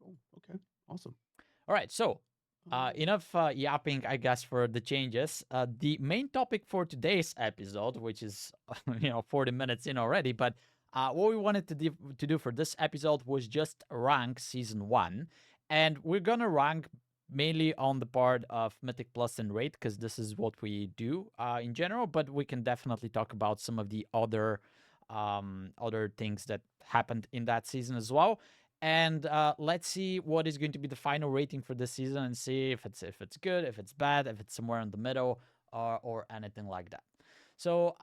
Cool. Okay. Awesome. All right, so Um, enough yapping, I guess, for the changes. The main topic for today's episode, which is 40 minutes in already, but what we wanted to do for this episode was just rank season 1, and we're gonna rank mainly on the part of Mythic Plus and Raid, because this is what we do in general. But we can definitely talk about some of the other things that happened in that season as well. And let's see what is going to be the final rating for this season, and see if it's good, if it's bad, if it's somewhere in the middle, or anything like that. So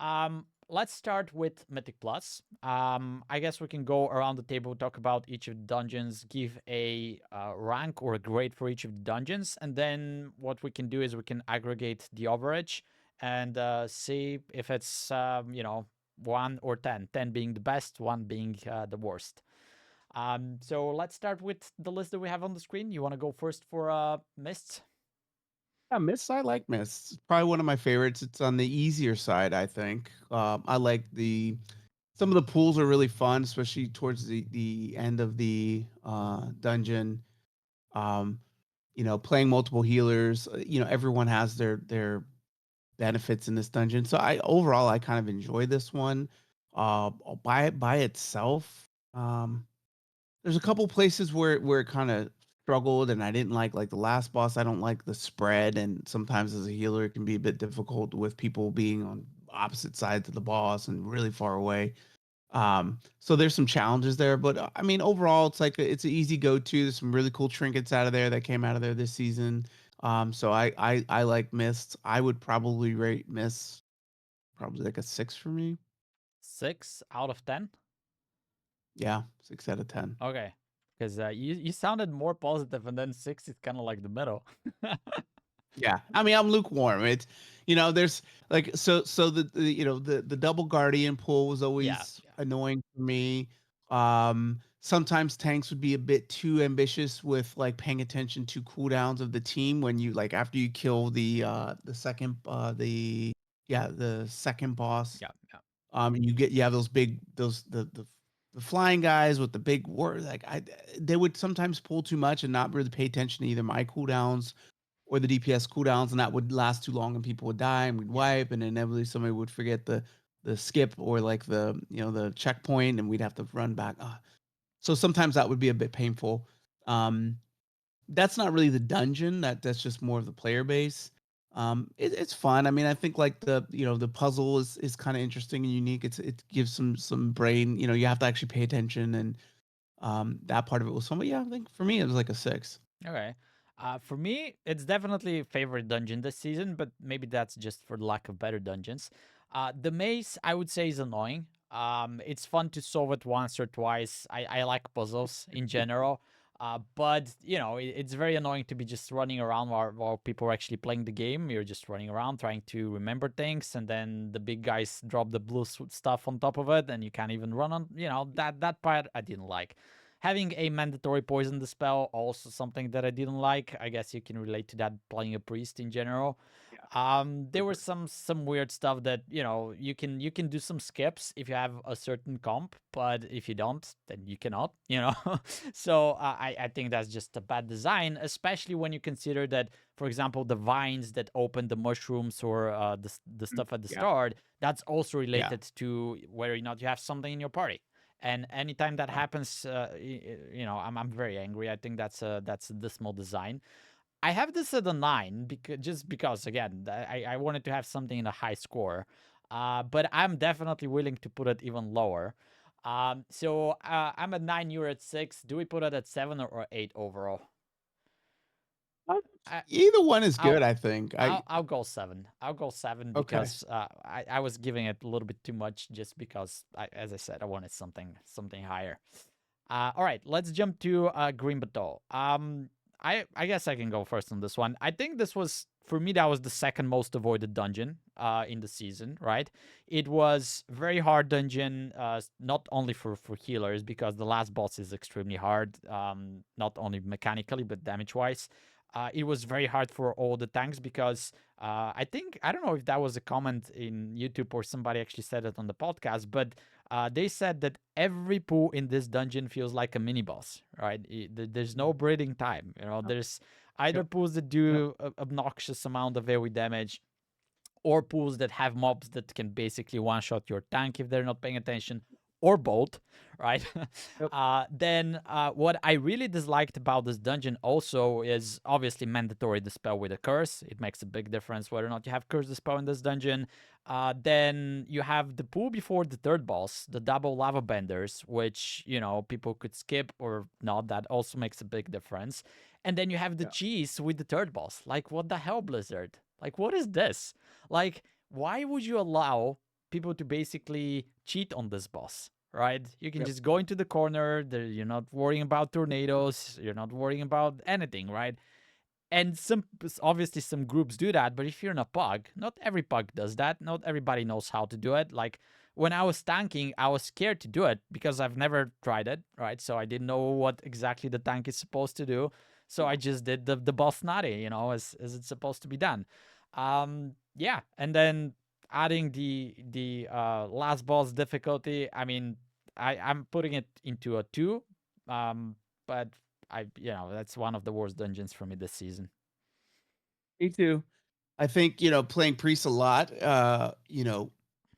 let's start with Mythic Plus. I guess we can go around the table, talk about each of the dungeons, give a rank or a grade for each of the dungeons, and then what we can do is we can aggregate the average and see if it's 1 or 10, 10 being the best, 1 being the worst. So let's start with the list that we have on the screen. You want to go first for Mists? yeah, Mists. I like Mists. It's probably one of my favorites. It's on the easier side, I think. I like some of the pools are really fun, especially towards the end of the dungeon. Um, playing multiple healers. Everyone has their benefits in this dungeon. So I kind of enjoy this one. By itself, there's a couple places where it kind of struggled, and I didn't like the last boss. I don't like the spread, and sometimes as a healer, it can be a bit difficult with people being on opposite sides of the boss and really far away. So there's some challenges there, but I mean, overall, it's an easy go-to. There's some really cool trinkets out of there that came out of there this season. So I like Mist. I would probably rate Mist probably like a 6 for me. 6 out of 10? Yeah, 6 out of 10. Okay. Because you sounded more positive, and then 6 is kind of like the middle. Yeah, I mean, I'm lukewarm. There's so the double guardian pull was Yeah, always yeah, annoying for me. Sometimes tanks would be a bit too ambitious with like paying attention to cooldowns of the team when you like after you kill the second boss. yeah, yeah, You have those big those the flying guys with the big war like they would sometimes pull too much and not really pay attention to either my cooldowns or the DPS cooldowns, and that would last too long and people would die and we'd yeah, wipe, and inevitably somebody would forget the skip or like the checkpoint, and we'd have to run back. So sometimes that would be a bit painful. Um, that's not really the dungeon. That's just more of the player base. It's fun. I mean, I think like the puzzle is kind of interesting and unique. It gives some brain. You have to actually pay attention, and that part of it was fun. But yeah, I think for me it was like a 6. Okay. For me, it's definitely a favorite dungeon this season, but maybe that's just for the lack of better dungeons. The maze, I would say, is annoying. It's fun to solve it once or twice. I like puzzles in general. But it's very annoying to be just running around while people are actually playing the game. You're just running around trying to remember things, and then the big guys drop the blue stuff on top of it, and you can't even run on. That part I didn't like. Having a mandatory poison dispel, also something that I didn't like. I guess you can relate to that playing a priest in general. Yeah, for There was sure. some weird stuff that you can do some skips if you have a certain comp, but if you don't, then you cannot. So I think that's just a bad design, especially when you consider that, for example, the vines that open the mushrooms or the stuff at the Yeah, start, that's also yeah, related to whether or not you have something in your party. And anytime that yeah. happens, I'm very angry. I think that's a dismal design. I have this at a 9 because again, I wanted to have something in a high score, but I'm definitely willing to put it even lower. So I'm at 9. You're at 6. Do we put it at 7 or 8 overall? Either one is I'll good, I think. I'll go 7. I'll go 7 Okay. because I was giving it a little bit too much just because as I said, I wanted something higher. All right, let's jump to Green Bateau. I guess I can go first on this one. I think this was for me that was the second most avoided dungeon in the season. Right, it was very hard dungeon, not only for healers because the last boss is extremely hard, not only mechanically but damage wise. It was very hard for all the tanks because I think I don't know if that was a comment in YouTube or somebody actually said it on the podcast, but they said that every pool in this dungeon feels like a mini boss, right? There's no breathing time. You know, there's either Yep. pools that Yep. do obnoxious amount of AoE damage, or pools that have mobs that can basically one-shot your tank if they're not paying attention, or both, right? Yep. Then what I really disliked about this dungeon also is obviously mandatory dispel with a curse. It makes a big difference whether or not you have curse dispel in this dungeon. Then you have the pool before the third boss, the double lava benders, which, you know, people could skip or not. That also makes a big difference. And then you have the Yeah. cheese with the third boss. Like, what the hell, Blizzard? Like, what is this? Like, why would you allow people to basically cheat on this boss? Right? You can Yep. just go into the corner. You're not worrying about tornadoes. You're not worrying about anything, right? And obviously some groups do that, but if you're in a pug, not every pug does that. Not everybody knows how to do it. Like when I was tanking, I was scared to do it because I've never tried it, right? So I didn't know what exactly the tank is supposed to do. So I just did the boss naughty, you know, as it's supposed to be done. Yeah, and then adding the last boss difficulty. I mean, I'm putting it into a 2, but that's one of the worst dungeons for me this season. Me too. I think, playing priest a lot,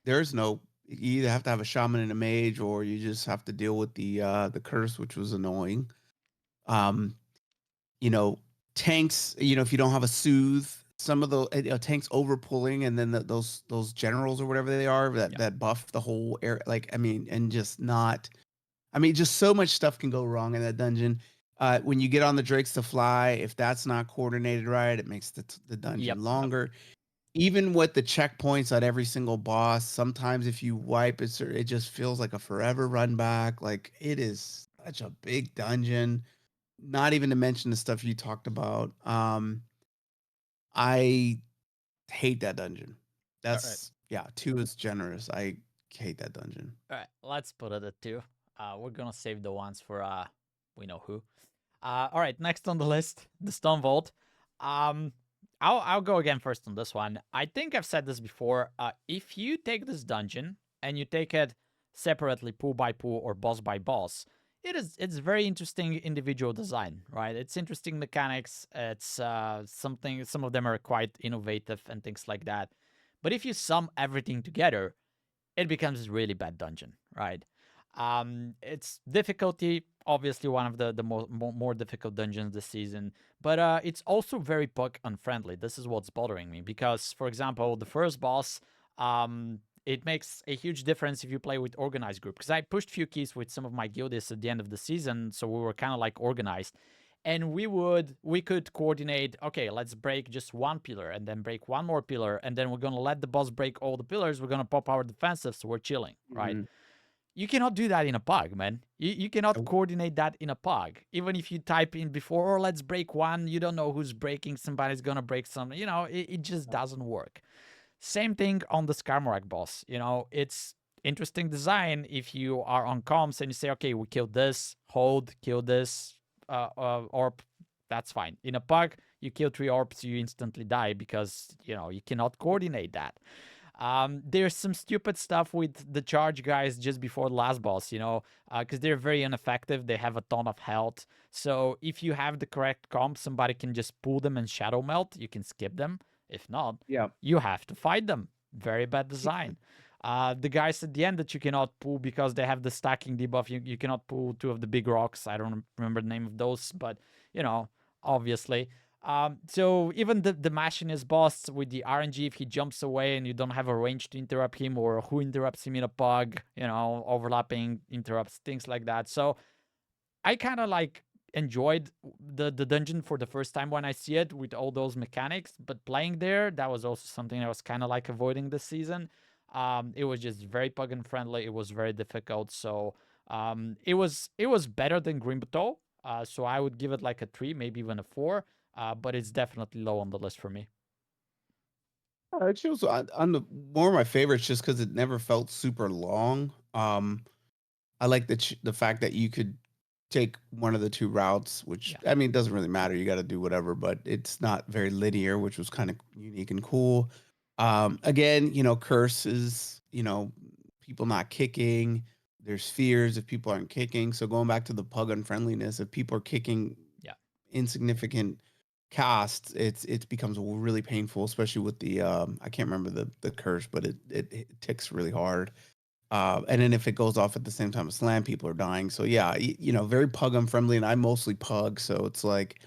there's no you either have to have a shaman and a mage or you just have to deal with the curse, which was annoying. Um, you know, tanks, if you don't have a soothe, some of the tanks over pulling and then those generals or whatever they are that Yeah. that buff the whole area, like I mean, and just not I mean, just so much stuff can go wrong in that dungeon. When you get on the drakes to fly, if that's not coordinated right, it makes the Yep. dungeon Yep. longer. Even with the checkpoints at every single boss, sometimes if you wipe it just feels like a forever run back. Like it is such a big dungeon. Not even to mention the stuff you talked about. I hate that dungeon. All right. That's yeah, 2 is generous. I hate that dungeon. All right. Let's put it at 2. We're gonna save the ones for we know who. All right. Next on the list, the Stone Vault. Um, I'll go again first on this one. I think I've said this before. If you take this dungeon and you take it separately, pool by pool or boss by boss, it's very interesting individual design, right? It's interesting mechanics. It's some of them are quite innovative and things like that. But if you sum everything together, it becomes a really bad dungeon, right? It's difficulty, obviously one of the more difficult dungeons this season, but it's also very bug unfriendly. This is what's bothering me because, for example, the first boss, it makes a huge difference if you play with organized group. Because I pushed few keys with some of my guildies at the end of the season, so we were kind of like organized, and we could coordinate. Okay, let's break just one pillar and then break one more pillar, and then we're gonna let the boss break all the pillars. We're gonna pop our defensive, so we're chilling, right? Mhm. You cannot do that in a pug, man. You cannot Nope. coordinate that in a pug. Even if you type in before, oh, let's break one, you don't know who's breaking. Somebody's gonna break something. It just doesn't work. Same thing on the Skarmorak boss. It's interesting design if you are on comms and you say, okay, we killed this, hold, kill this orb, that's fine. In a pug, you kill 3 orbs, you instantly die because, you cannot coordinate that. There's some stupid stuff with the charge guys just before the last boss, because they're very ineffective. They have a ton of health. So if you have the correct comp, somebody can just pull them and shadow melt. You can skip them. If not, Yeah. you have to fight them. Very bad design. The guys at the end that you cannot pull because they have the stacking debuff, you cannot pull 2 of the big rocks. I don't remember the name of those, but, obviously. So even the machinist boss with the RNG, if he jumps away and you don't have a range to interrupt him, or who interrupts him in a pug, overlapping interrupts, things like that. So I kind of like enjoyed the dungeon for the first time when I see it with all those mechanics, but playing there, that was also something I was kind of like avoiding this season. It was just very pug friendly. It was very difficult, so it was better than Grimbato. So I would give it like a 3, maybe even a 4. But it's definitely low on the list for me. It was on the more of my favorites just because it never felt super long. I like the fact that you could take one of the two routes, which Yeah. I mean, it doesn't really matter. You got to do whatever, but it's not very linear, which was kind of unique and cool. Again, curse is, people not kicking. There's fears if people aren't kicking. So going back to the pug unfriendliness, if people are kicking Yeah. insignificant casts, it becomes really painful, especially with the I can't remember the curse, but it ticks really hard. And then if it goes off at the same time as slam, people are dying. So yeah, very pug unfriendly, and I mostly pug, so it's like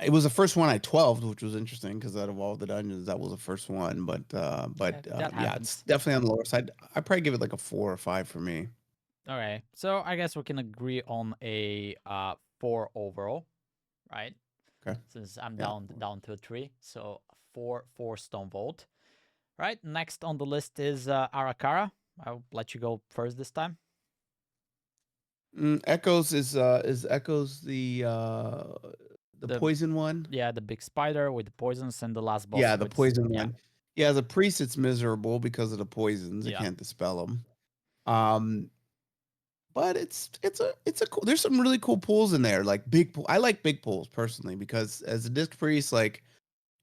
it was the first one I 12'd, which was interesting because out of all the dungeons, that was the first one. That Yeah, it's happens. definitely on the lower side. I'd probably give it like a 4 or 5 for me. Okay, so I guess we can agree on a 4 overall, right? Okay. Since I'm Yeah. down to a 3, so 4 Stone Vault. Right, next on the list is Arakara. I'll let you go first this time. Echoes is Echoes the The poison one? Yeah, the big spider with the poisons and the last boss Yeah, the with poison yeah, one. Yeah, as a priest, it's miserable because of the poisons. It yeah, can't dispel them. Um, but it's a cool. There's some really cool pools in there, like big pool. I like big pools personally because as a disc priest, like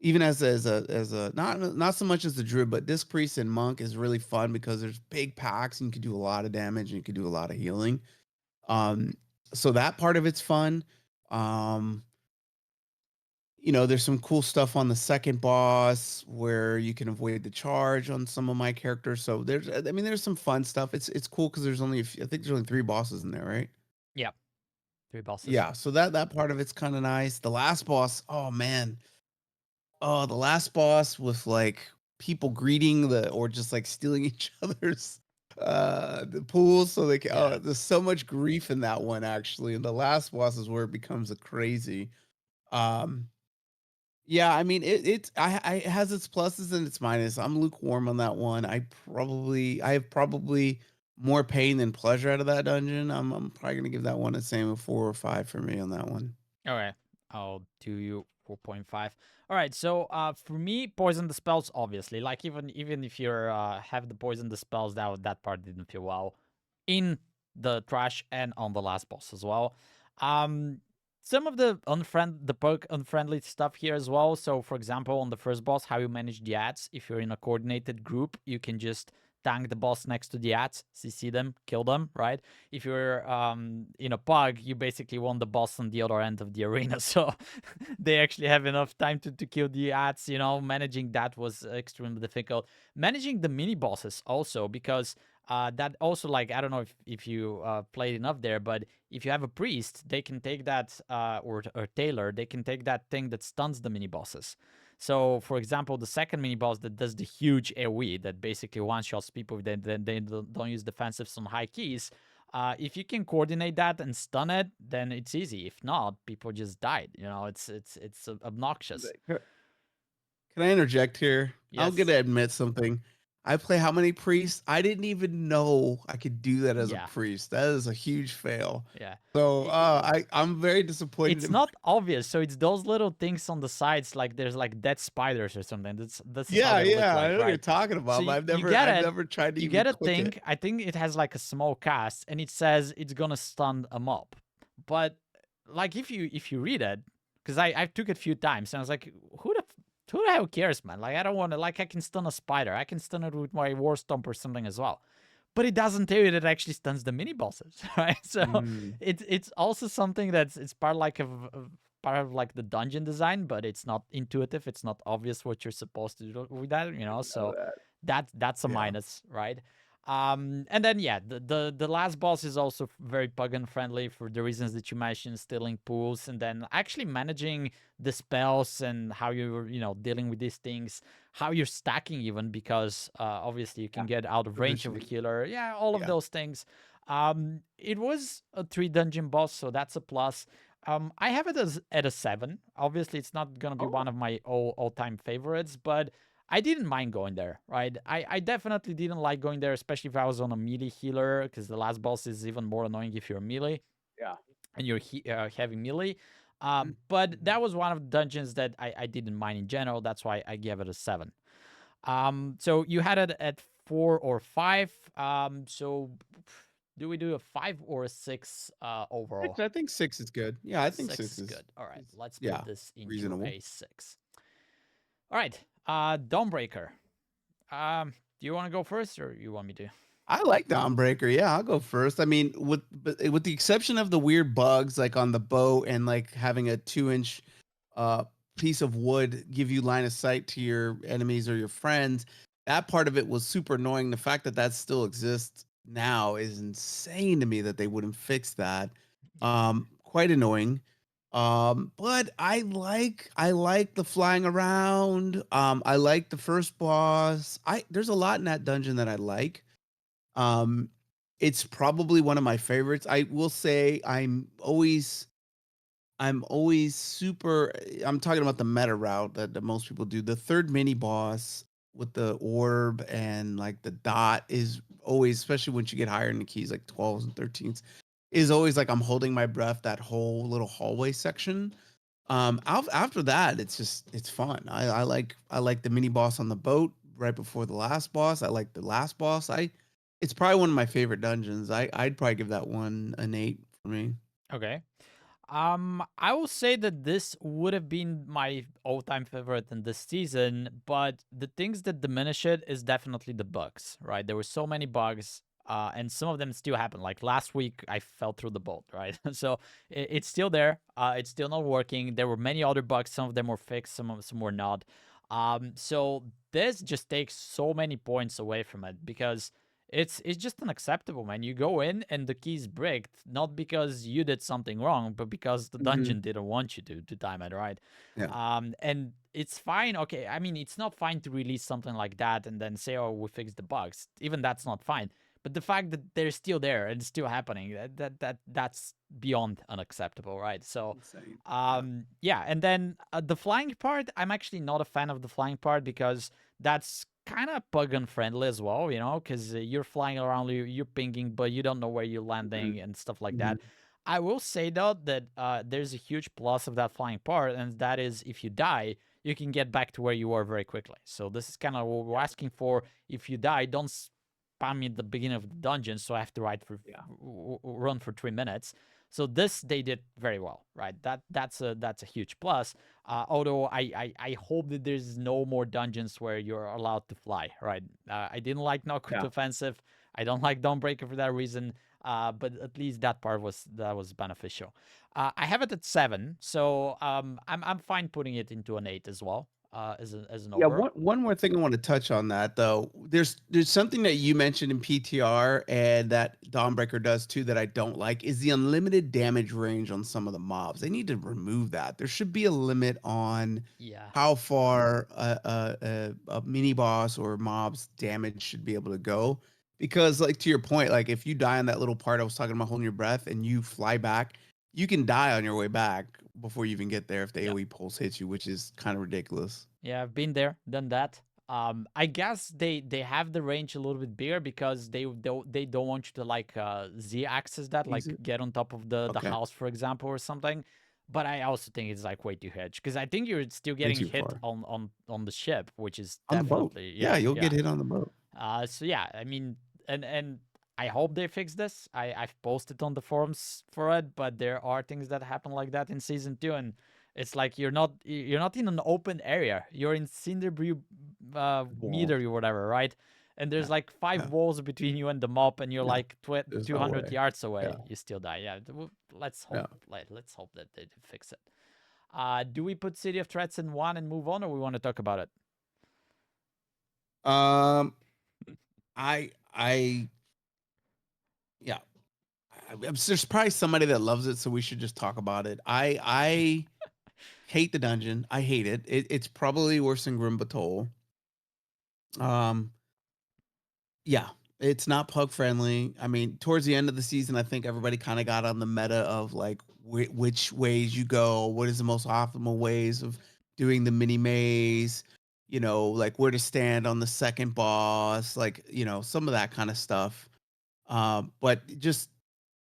even as a not so much as the druid, but disc priest and monk is really fun because there's big packs and you can do a lot of damage and you can do a lot of healing. Um, so that part of it's fun. Um, there's some cool stuff on the second boss where you can avoid the charge on some of my characters. So there's some fun stuff. It's cool because there's only I think there's only 3 bosses in there, right? yeah. 3 bosses. Yeah. So that part of it's kind of nice. The last boss, oh man, the last boss with like people greeting or just like stealing each other's the pools so they can, Yeah. there's so much grief in that one actually. And the last boss is where it becomes a crazy. Um, Yeah, I mean it has its pluses and its minuses. I'm lukewarm on that one. I have probably more pain than pleasure out of that dungeon. I'm probably gonna give that one the same a 4 or 5 for me on that one. All right, I'll do you 4.5. All right, so for me, poison the spells obviously. Like even if you're have the poison the spells, that part didn't feel well in the trash and on the last boss as well. Um, some of the poke unfriendly stuff here as well. So for example, on the first boss, how you manage the ads. If you're in a coordinated group, you can just tank the boss next to the ads, CC them, kill them, right? If you're in a pug, you basically want the boss on the other end of the arena, so they actually have enough time to kill the ads. Managing that was extremely difficult. Managing the mini bosses also, because that also, like, I don't know if you played enough there, but if you have a priest, they can take that or Taylor, they can take that thing that stuns the mini bosses. So, for example, the second mini boss that does the huge AoE that basically one shots people that they don't use defensives on high keys. If you can coordinate that and stun it, then it's easy. If not, people just died. It's obnoxious. Can I interject here? I'm Yes. gonna admit something. I play how many priests? I didn't even know I could do that as a Yeah. priest. That is a huge fail. Yeah. So I- I- I'm very disappointed it's in not obvious, so it's those little things on the sides, like there's like dead spiders or something. This is how Yeah, they look yeah, I like, know what you're right? talking So about, but you, I've you never get I've it, never tried to you even get a click thing. it. I think it has like a small cast, and it says it's gonna stun a mob. But like if you read it, because I took it a few times, and I was like, who the hell cares, man? Like I don't want to, like, I can stun a spider, I can stun it with my war stomp or something as well. But it doesn't tell you that it actually stuns the mini bosses, right? So Mm. it's also something it's part of like the dungeon design, but it's not intuitive. It's not obvious what you're supposed to do with that, Didn't know So that. that's a Yeah. minus, right? And then yeah, the last boss is also very plugin friendly for the reasons that you mentioned, stealing pools, and then actually managing the spells and how you're dealing with these things, how you're stacking even, because obviously you Yeah. can get out of range of a Provisioning. healer. Yeah, all of Yeah. those things. It was a 3 dungeon boss, so that's a plus. I have it as at a 7. Obviously, it's not gonna be Oh, one of my all-time favorites, but I didn't mind going there, right? I definitely didn't like going there, especially if I was on a melee healer, because the last boss is even more annoying if you're melee yeah. and you're heavy melee. But Mm-hmm. that was one of the dungeons that I didn't mind in general. That's why I gave it a 7. So you had it at 4 or 5. So do we do a 5 or a 6 overall? I think 6 is good. Yeah, I think 6 6 is good. All right, is let's yeah, put this into reasonable. a 6. All right, Dawnbreaker. Do you want to go first, or you want me to? I like Dawnbreaker. Yeah, I'll go first. I mean, with the exception of the weird bugs like on the boat and like having a 2-inch uh piece of wood give you line of sight to your enemies or your friends, that part of it was super annoying. The fact that that still exists now is insane to me that they wouldn't fix that. Yeah. Quite annoying. But I like the flying around. I like the first boss. I There's a lot in that dungeon that I like. um, it's probably one of my favorites. I will say I'm always super I'm talking about the meta route that most people do. The third mini boss with the orb and like the dot is always, especially once you get higher in the keys, like 12s and 13s, is always like I'm holding my breath that whole little hallway section. After that, it's fun. I like the mini boss on the boat right before the last boss. I like the last boss. It's probably one of my favorite dungeons. I'd probably give that one an 8 for me. Okay. I will say that this would have been my all-time favorite in this season, but the things that diminish it is definitely the bugs, right? There were so many bugs, and some of them still happen. Like last week, I fell through the boat, right? So it's still there. It's still not working. There were many other bugs. Some of them were fixed. Some were not. So this just takes so many points away from it because it's just unacceptable, man. You go in and the key's bricked, not because you did something wrong, but because the Mhm. dungeon didn't want you to time it right. Yeah. And it's fine. Okay, I mean, it's not fine to release something like that and then say, "Oh, we fixed the bugs." Even that's not fine. But the fact that they're still there and still happening, that's beyond unacceptable, right? So, Insane. Yeah. yeah. And then the flying part, I'm actually not a fan of the flying part because that's kind of pug unfriendly as well, you know, because you're flying around, you're pinging, but you don't know where you're landing Mhm. and stuff like that. Mhm. I will say though that there's a huge plus of that flying part, and that is if you die, you can get back to where you were very quickly. So this is kind of what we're Yeah. asking for. If you die, don't spam me at the beginning of the dungeon, so I have to Yeah. run for 3 minutes. So this they did very well, right? That's a huge plus. Although I hope that there's no more dungeons where you're allowed to fly, right? I didn't like Knockout Yeah. Offensive. I don't like Dawnbreaker for that reason. But at least that part was beneficial. I have it at 7, so I'm fine putting it into an 8 as well. As an Yeah, overall. one more thing I want to touch on that though. There's something that you mentioned in PTR and that Dawnbreaker does too that I don't like is the unlimited damage range on some of the mobs. They need to remove that. There should be a limit on Yeah. how far a mini boss or mob's damage should be able to go. Because like to your point, like if you die on that little part I was talking about holding your breath and you fly back, you can die on your way back before you even get there if the Yeah. AoE pulse hits you, which is kind of ridiculous. Yeah, I've been there, done that. I guess they have the range a little bit bigger because they don't want you to like Z axis that, Use like it? get on top of the Okay. house, for example, or something. But I also think it's like way too hedge because I think you're still Way getting too hit far. on the ship, which is On the boat. definitely Yeah, yeah, you'll yeah. get hit on the boat. So yeah, I mean, and I hope they fix this. I've posted on the forums for it, but there are things that happen like that in season 2, and it's like you're not in an open area. You're in Cinderbrew Wall. meter or whatever, right? And there's Yeah. like 5 Yeah. walls between you and the mob, and you're Yeah. like There's no 200 way. yards Yeah. away. You still die. Yeah, let's Yeah. hope. Let's hope that they fix it. Do we put City of Threats in 1 and move on, or we want to talk about it? Um, I yeah. There's probably somebody that loves it, so we should just talk about it. I hate the dungeon. I hate it. It's probably worse than Grim Batol. Um, yeah. It's not pug friendly. I mean, towards the end of the season, I think everybody kind of got on the meta of like which ways you go, what is the most optimal ways of doing the mini maze, like where to stand on the second boss, like, some of that kind of stuff. But just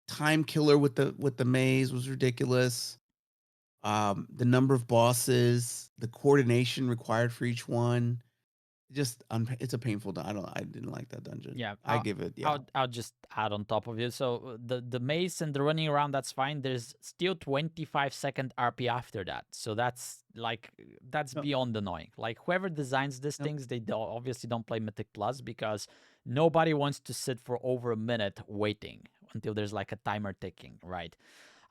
time killer with the maze was ridiculous. The number of bosses, the coordination required for each one, it's a painful. I didn't like that dungeon. Yeah, I give it, yeah. I'll just add on top of it. So the maze and the running around, that's fine. There's still 25-second RP after that. So that's Yep, beyond annoying. Like whoever designs these yep, things, they obviously don't play Mythic Plus because nobody wants to sit for over a minute waiting until there's like a timer ticking, right?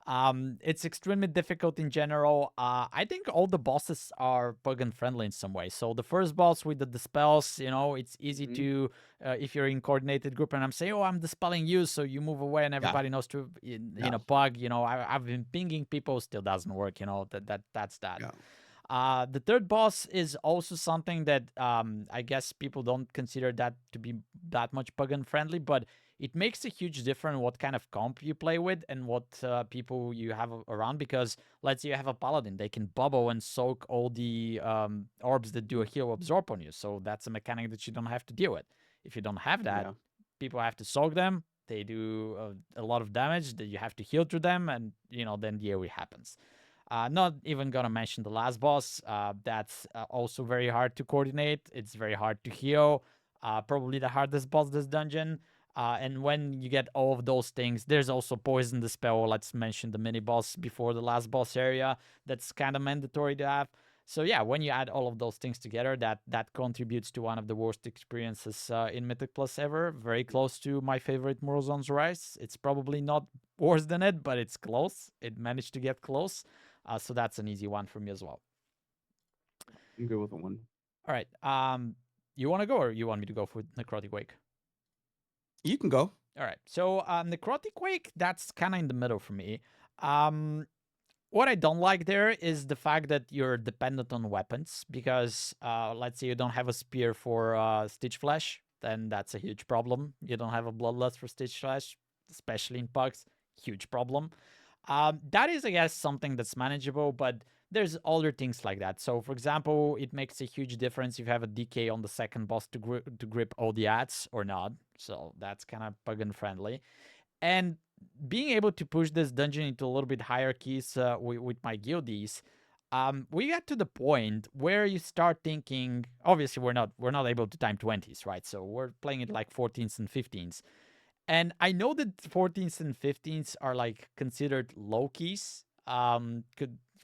It's extremely difficult in general. I think all the bosses are plug-in friendly in some way. So the first boss with the dispels, it's easy mhm, to, if you're in coordinated group and I'm saying, oh, I'm dispelling you, so you move away and yeah, everybody knows to, yeah, pug. I've been pinging people, still doesn't work. That's that. yeah. The third boss is also something that I guess people don't consider that to be that much plugin friendly, but it makes a huge difference what kind of comp you play with and what people you have around. Because let's say you have a paladin, they can bubble and soak all the orbs that do a heal absorb on you. So that's a mechanic that you don't have to deal with. If you don't have that, Yeah. people have to soak them. They do a lot of damage that you have to heal through them, and then the AoE happens. Not even gonna mention the last boss. That's also very hard to coordinate. It's very hard to heal. Probably the hardest boss this dungeon. And when you get all of those things, there's also poison the spell. Let's mention the mini boss before the last boss area. That's kind of mandatory to have. So yeah, when you add all of those things together, that contributes to one of the worst experiences in Mythic Plus ever. Very close to my favorite Morozon's Rise. It's probably not worse than it, but it's close. It managed to get close. So that's an easy one for me as well. I'm good with the one. All right. You want to go or you want me to go for Necrotic Wake? You can go. All right. So Necrotic Wake, that's kind of in the middle for me. Um, what I don't like there is the fact that you're dependent on weapons because let's say you don't have a spear for Stitch Flash, then that's a huge problem. You don't have a Bloodlust for Stitch Flash, especially in pugs, huge problem. That is, I guess, something that's manageable, but there's other things like that. So, for example, it makes a huge difference if you have a DK on the second boss to grip all the ads or not. So that's kind of plugin friendly. And being able to push this dungeon into a little bit higher keys with my guildies, we got to the point where you start thinking. Obviously, we're not able to time 20s, right? So we're playing it like 14s and 15s. And I know that 14s and 15s are like considered low keys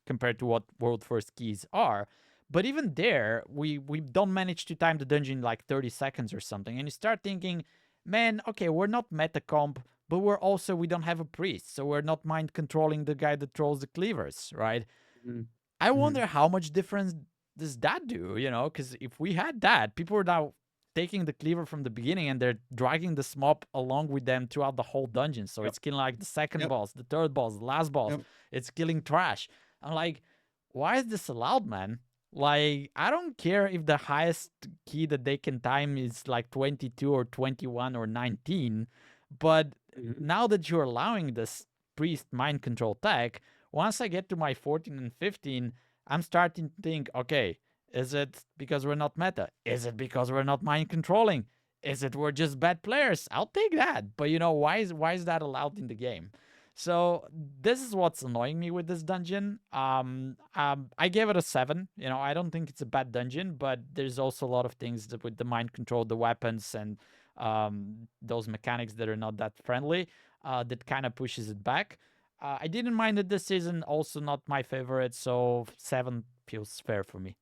compared to what world first keys are. But even there, we don't manage to time the dungeon in like 30 seconds or something. And you start thinking, man, okay, we're not meta comp, but we don't have a priest. So we're not mind controlling the guy that throws the cleavers, right? Mhm, I mhm. wonder how much difference does that do, Because if we had that, people are now taking the cleaver from the beginning and they're dragging the mob along with them throughout the whole dungeon. So Yep, it's killing like the second yep, boss, the third boss, the last boss. yep. It's killing trash. I'm like, why is this allowed, man? Like, I don't care if the highest key that they can time is like 22 or 21 or 19, but Mhm. now that you're allowing this priest mind control tech, once I get to my 14 and 15, I'm starting to think, okay, is it because we're not meta? Is it because we're not mind controlling? Is it we're just bad players? I'll take that. But why is that allowed in the game? So this is what's annoying me with this dungeon. I gave it a 7. I don't think it's a bad dungeon, but there's also a lot of things that with the mind control, the weapons, and those mechanics that are not that friendly. That kind of pushes it back. I didn't mind it this season. Also, not my favorite. So 7 feels fair for me.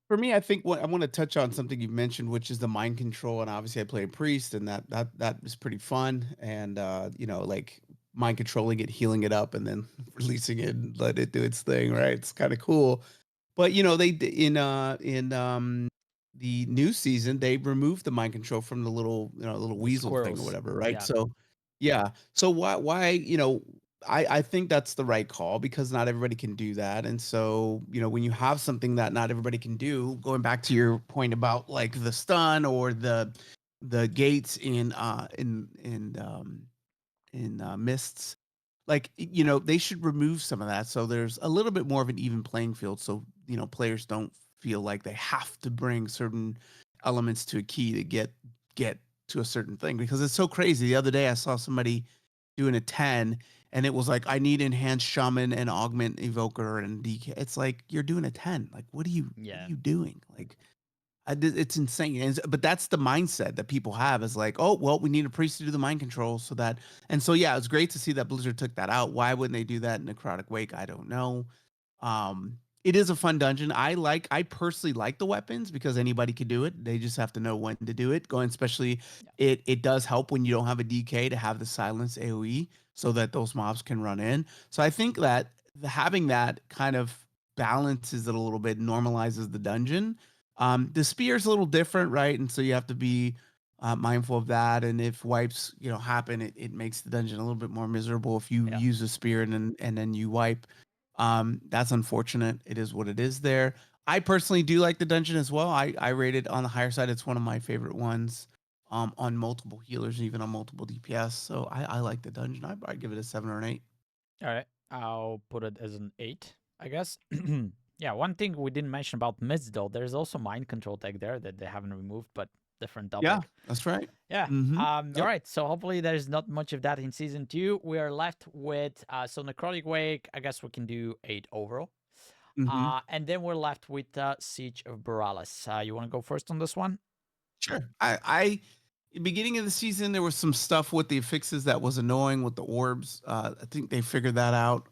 For me, I think what I want to touch on something you mentioned, which is the mind control. And obviously, I play a priest, and that is pretty fun. And like mind controlling it, healing it up, and then releasing it and let it do its thing. Right? It's kind of cool. But in the new season, they removed the mind control from the little The weasel thing or squirrels. whatever, right? Yeah. So yeah. So why, I think that's the right call because not everybody can do that. And so, when you have something that not everybody can do, going back to your point about like the stun or the the gates in Mists, like, they should remove some of that so there's a little bit more of an even playing field so, players don't feel like they have to bring certain elements to a key to get to a certain thing because it's so crazy. The other day I saw somebody doing a 10 and it was like I need enhanced shaman and augment evoker and DK. It's like you're doing a 10. Like what are Yeah. you doing? Like it's insane. But that's the mindset that people have is like, oh, well, we need a priest to do the mind control so that. And so, yeah, it's great to see that Blizzard took that out. Why wouldn't they do that in Necrotic Wake? I don't know. It is a fun dungeon. I personally like the weapons because anybody could do it. They just have to know when to do it. Going, especially, it does help when you don't have a DK to have the silence AoE so that those mobs can run in. So I think that having that kind of balances it a little bit, normalizes the dungeon. The spear's a little different, right? And so you have to be mindful of that. And if wipes, happen, it makes the dungeon a little bit more miserable if you Yeah. use a spear and then you wipe. That's unfortunate. It is what it is there. I personally do like the dungeon as well. I rate it on the higher side. It's one of my favorite ones on multiple healers, even on multiple DPS. So I like the dungeon. I'd give it a 7 or an 8. All right. I'll put it as an 8, I guess. Yeah, one thing we didn't mention about mids though, there's also mind control tag there that they haven't removed, but different Yeah, topic. that's right. Yeah. Mm-hmm. All Yep. right. So hopefully there's not much of that in season 2. We are left with so Necrotic Wake. I guess we can do 8 overall. Mm-hmm. And then we're left with Siege of Borealis. You want to go first on this one? Sure. Beginning of the season, there was some stuff with the fixes that was annoying with the orbs. I think they figured that out.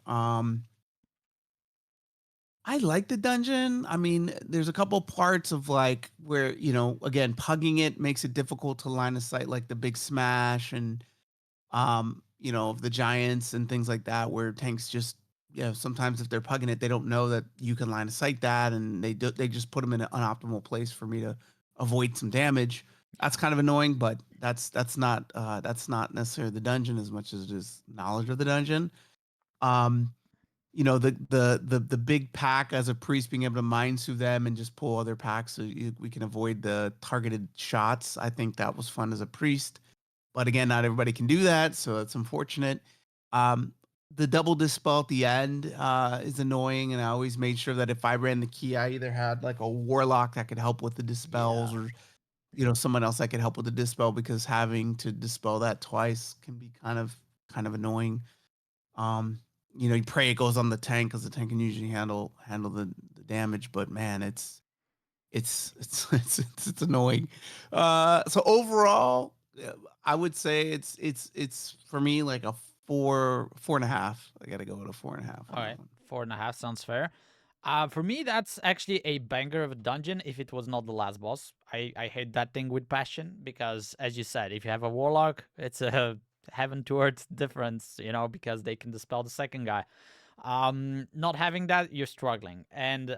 I like the dungeon. I mean, there's a couple parts of like where, again, pugging it makes it difficult to line of sight, like the big smash and of the giants and things like that, where tanks just, sometimes if they're pugging it, they don't know that you can line of sight that, and they just put them in an unoptimal place for me to avoid some damage. That's kind of annoying, but that's not necessarily the dungeon as much as it is knowledge of the dungeon. Um, the big pack as a priest being able to mind through them and just pull other packs so we can avoid the targeted shots. I think that was fun as a priest, but again, not everybody can do that, so it's unfortunate. Um, the double dispel at the end is annoying, and I always made sure that if I ran the key, I either had like a warlock that could help with the dispels, Yeah. or someone else that could help with the dispel, because having to dispel that twice can be kind of annoying. Um, you pray it goes on the tank because the tank can usually handle the damage, but man, it's annoying. So overall, I would say it's for me like a 4.5. I gotta go with a 4.5 on All that right. one. 4.5 sounds fair. For me, that's actually a banger of a dungeon if it was not the last boss. I hate that thing with passion because, as you said, if you have a warlock, it's a heaven to earth difference, because they can dispel the second guy. Not having that, you're struggling. And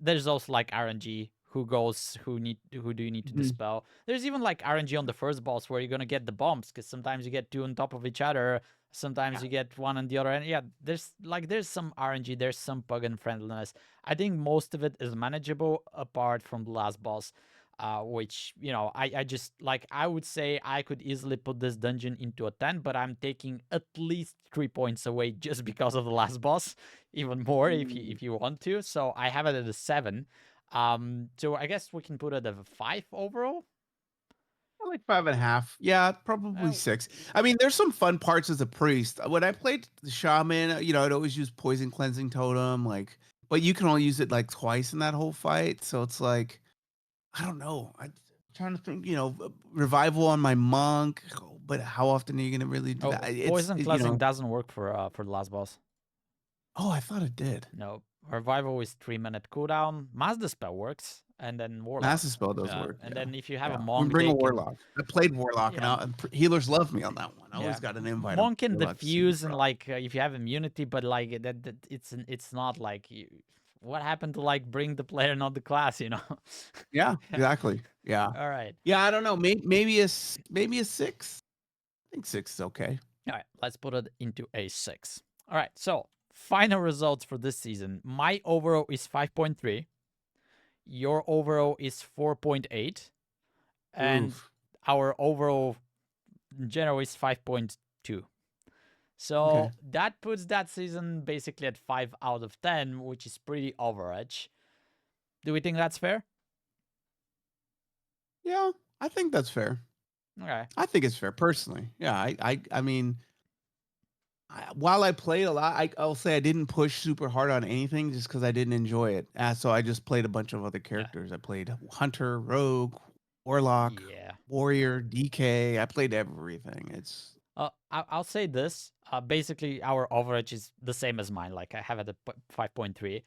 there's also like RNG. Who do you need to Mhm. dispel? There's even like RNG on the first boss where you're gonna get the bombs because sometimes you get two on top of each other. Sometimes Yeah. you get one on the other end. Yeah, there's some RNG, there's some bug and friendliness. I think most of it is manageable apart from the last boss, which I just like. I would say I could easily put this dungeon into a 10, but I'm taking at least 3 points away just because of the last boss, even more Mm. if you want to. So I have it at a 7. So I guess we can put it at a 5 overall. I like 5.5. Yeah, probably Uh, 6. I mean, there's some fun parts as a priest. When I played the shaman, I'd always use poison cleansing totem, like, but you can only use it like twice in that whole fight. So it's like, I don't know. I'm trying to think, revival on my monk, but how often are you gonna really do that? oh, poison cleansing doesn't work for the last boss. Oh, I thought it did. No, revival is 3-minute cooldown. Mass dispel works, and then warlock. Master spell does Yeah, work. and Yeah, then if you have a yeah. We monk, bring a they can. warlock. I played warlock, and Yeah, healers love me on that one. I yeah. always got an invite on Monk can warlock to see the diffuse and pro. like if you have immunity, but like that it's not like you. What happened to like bring the player, not the class? Yeah, Yeah. exactly. Yeah, All right. yeah. I don't know. Maybe a 6. I think 6 is okay. All right, let's put it into a 6. All right, so final results for this season. My overall is 5.3. Your overall is 4.8. And Oof. our overall in general is 5.2. Okay. So that puts that season basically at 5 out of 10, which is pretty average. Do we think that's fair? Yeah, I think that's fair. Okay. I think it's fair personally. Yeah, I mean, while I played a lot, I'll say I didn't push super hard on anything just because I didn't enjoy it. So I just played a bunch of other Yeah. characters. I played Hunter, Rogue, Warlock, Yeah. Warrior, DK. I played everything. It's I'll say this. Basically, our average is the same as mine. Like I have it at 5.3.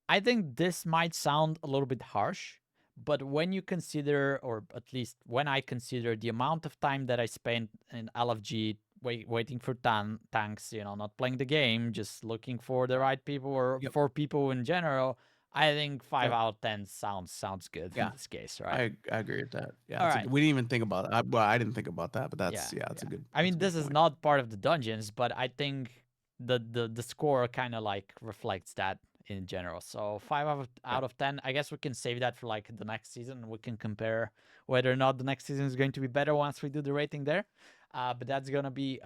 I think this might sound a little bit harsh, but when you consider, or at least when I consider the amount of time that I spent in LFG waiting for tanks, not playing the game, just looking for the right people or yep, for people in general, I think 5 yep, out of 10 sounds good in yeah. this case, right? I agree with that. Yeah, All right. we didn't even think about it. Well, I didn't think about that, but Yeah, it's yeah. I that's mean, a good this is point. not part of the dungeons, but I think the score kind of like reflects that in general. So five Yeah. out of 10. I guess we can save that for like the next season. We can compare whether or not the next season is going to be better once we do the rating there. But that's gonna be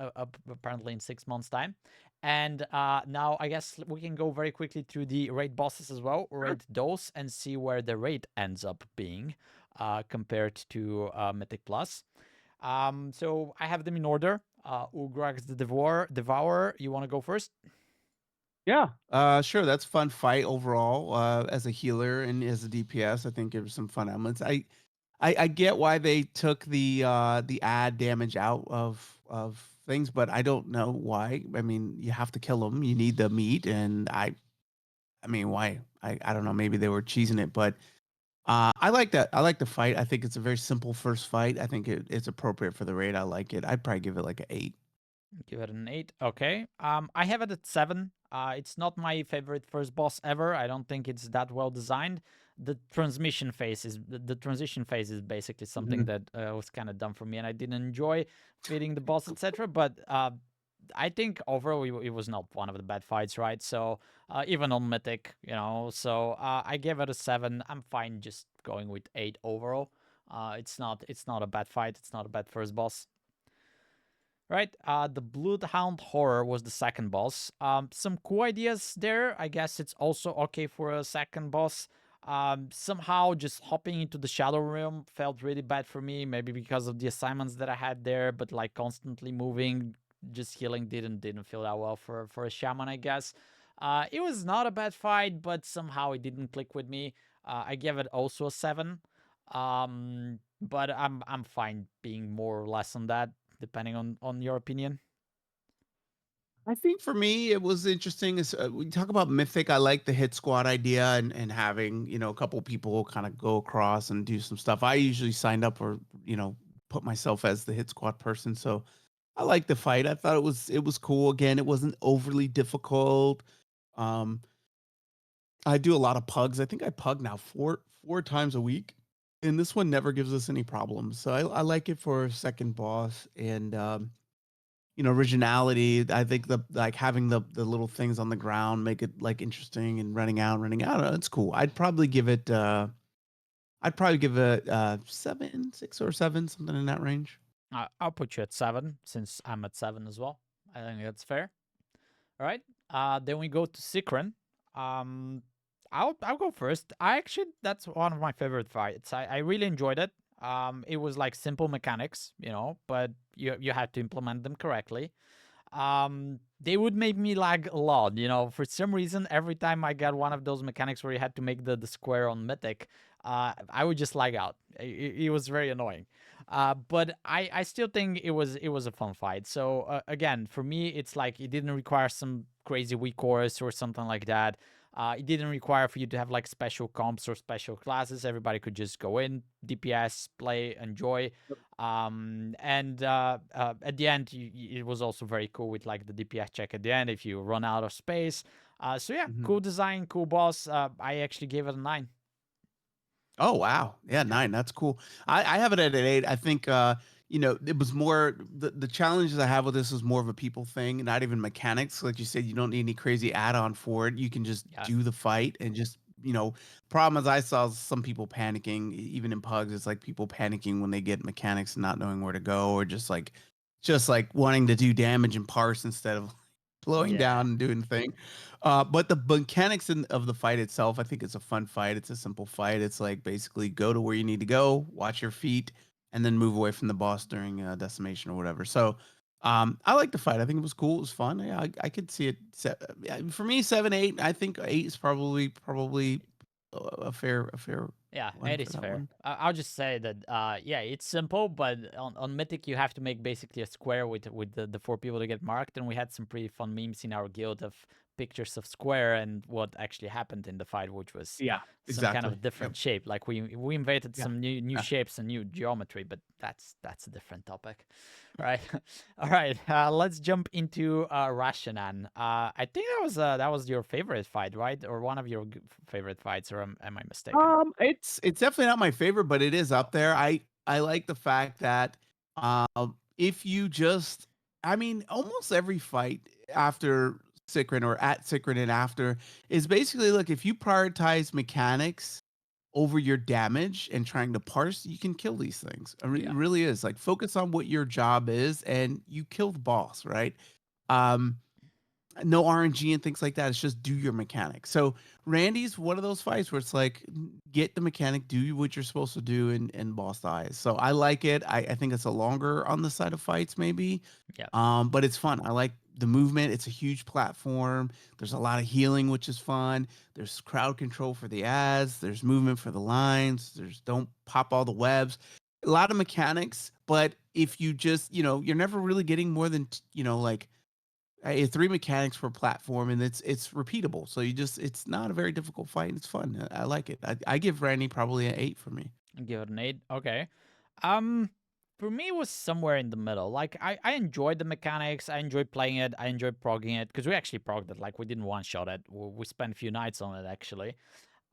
apparently in 6 months' time. And now I guess we can go very quickly through the raid bosses as well, Sure. rate those, and see where the rate ends up being compared to Mythic Plus. So I have them in order. Ugrax the Devourer. You want to go first? Yeah. Sure. That's fun fight overall. As a healer and as a DPS, I think there's some fun elements. I get why they took the add damage out of things, but I don't know why. I mean, you have to kill them. You need the meat, and I mean, why? I don't know. Maybe they were cheesing it, but I like that. I like the fight. I think it's a very simple first fight. I think it's appropriate for the raid. I like it. I'd probably give it like an 8. Give it an 8. Okay. I have it at 7. It's not my favorite first boss ever. I don't think it's that well designed. The transition phase is basically something Mhm. that was kind of dumb for me, and I didn't enjoy feeding the boss, etc. But I think overall it was not one of the bad fights, right? So even on Mythic, so I gave it a 7. I'm fine just going with 8 overall. It's not a bad fight. It's not a bad first boss. Right, the Bloodhound Horror was the second boss. Some cool ideas there. I guess it's also okay for a second boss. Somehow just hopping into the Shadow Realm felt really bad for me. Maybe because of the assignments that I had there, but like constantly moving, just healing didn't feel that well for a shaman. I guess. It was not a bad fight, but somehow it didn't click with me. I gave it also a 7. But I'm fine being more or less on that depending on your opinion. I think for me, it was interesting. Is we talk about Mythic. I like the hit squad idea and having a couple people kind of go across and do some stuff. I usually signed up or put myself as the hit squad person, so I like the fight. I thought it was cool. Again, it wasn't overly difficult. Um, I do a lot of pugs. I think I pug now four times a week, and this one never gives us any problems. So I like it for a second boss and originality. I think the like having the little things on the ground make it like interesting and running out. It's cool. I'd probably give it 7, 6 or 7, something in that range. I'll put you at 7 since I'm at 7 as well. I think that's fair. All right. Then we go to Sikran. Um, I'll go first. That's one of my favorite fights. I really enjoyed it. It was like simple mechanics, but you had to implement them correctly. They would make me lag a lot. For some reason, every time I got one of those mechanics where you had to make the square on Mythic, I would just lag out. It was very annoying. But I still think it was a fun fight. So again, for me, it's like it didn't require some crazy weak course or something like that. It didn't require for you to have like special comps or special classes. Everybody could just go in, DPS, play, enjoy. And at the end, it was also very cool with like the DPS check at the end if you run out of space. So yeah, Mhm. cool design, cool boss. I actually gave it a 9. Oh wow, yeah, Yeah, 9. That's cool. I have it at an 8. I think it was more the challenges I have with this is more of a people thing, not even mechanics. Like you said, you don't need any crazy add on for it. You can just yeah, do the fight and just problem as I saw is some people panicking, even in pugs. It's like people panicking when they get mechanics and not knowing where to go, or just like wanting to do damage and parse instead of slowing Yeah. down and doing the thing. But the mechanics of the fight itself, I think it's a fun fight. It's a simple fight. It's like basically go to where you need to go, watch your feet, and then move away from the boss during decimation or whatever. So I like the fight. I think it was cool. It was fun. Yeah, I could see it. Yeah, for me, 7, 8. I think 8 is probably a fair Yeah, one it for is that fair. one. I'll just say that, yeah, it's simple, but on Mythic you have to make basically a square with the 4 people to get marked, and we had some pretty fun memes in our guild of pictures of square and what actually happened in the fight, which was Yeah, some kind exactly. of Yep. different shape. Like we invented Yeah. some new Yeah. shapes and new geometry, but that's a different topic. Right. All right. Let's jump into Rashanan. I think that was your favorite fight, right? Or one of your favorite fights, or am I mistaken? It's definitely not my favorite, but it is up there. I like the fact that if you just, I mean, almost every fight after Sikrin or at Sikrin and after is basically, look, if you prioritize mechanics over your damage and trying to parse, you can kill these things. I mean, it Yeah. really is like focus on what your job is, and you kill the boss, right? Um, no RNG and things like that. It's just do your mechanic. So Randy's one of those fights where it's like get the mechanic, do what you're supposed to do, and boss dies. So I like it. I think it's a longer on the side of fights, maybe. Yeah. But it's fun. I like the movement. It's a huge platform. There's a lot of healing, which is fun. There's crowd control for the ads. There's movement for the lines. There's don't pop all the webs. A lot of mechanics, but if you just, you're never really getting more than, like 3 mechanics per platform, and it's repeatable. So it's not a very difficult fight. And it's fun. I like it. I give Randy probably an 8 for me. Give it an 8. Okay. Um, for me, it was somewhere in the middle. Like, I enjoyed the mechanics. I enjoyed playing it. I enjoyed progging it because we actually progged it. Like, we didn't one shot it. We spent a few nights on it actually.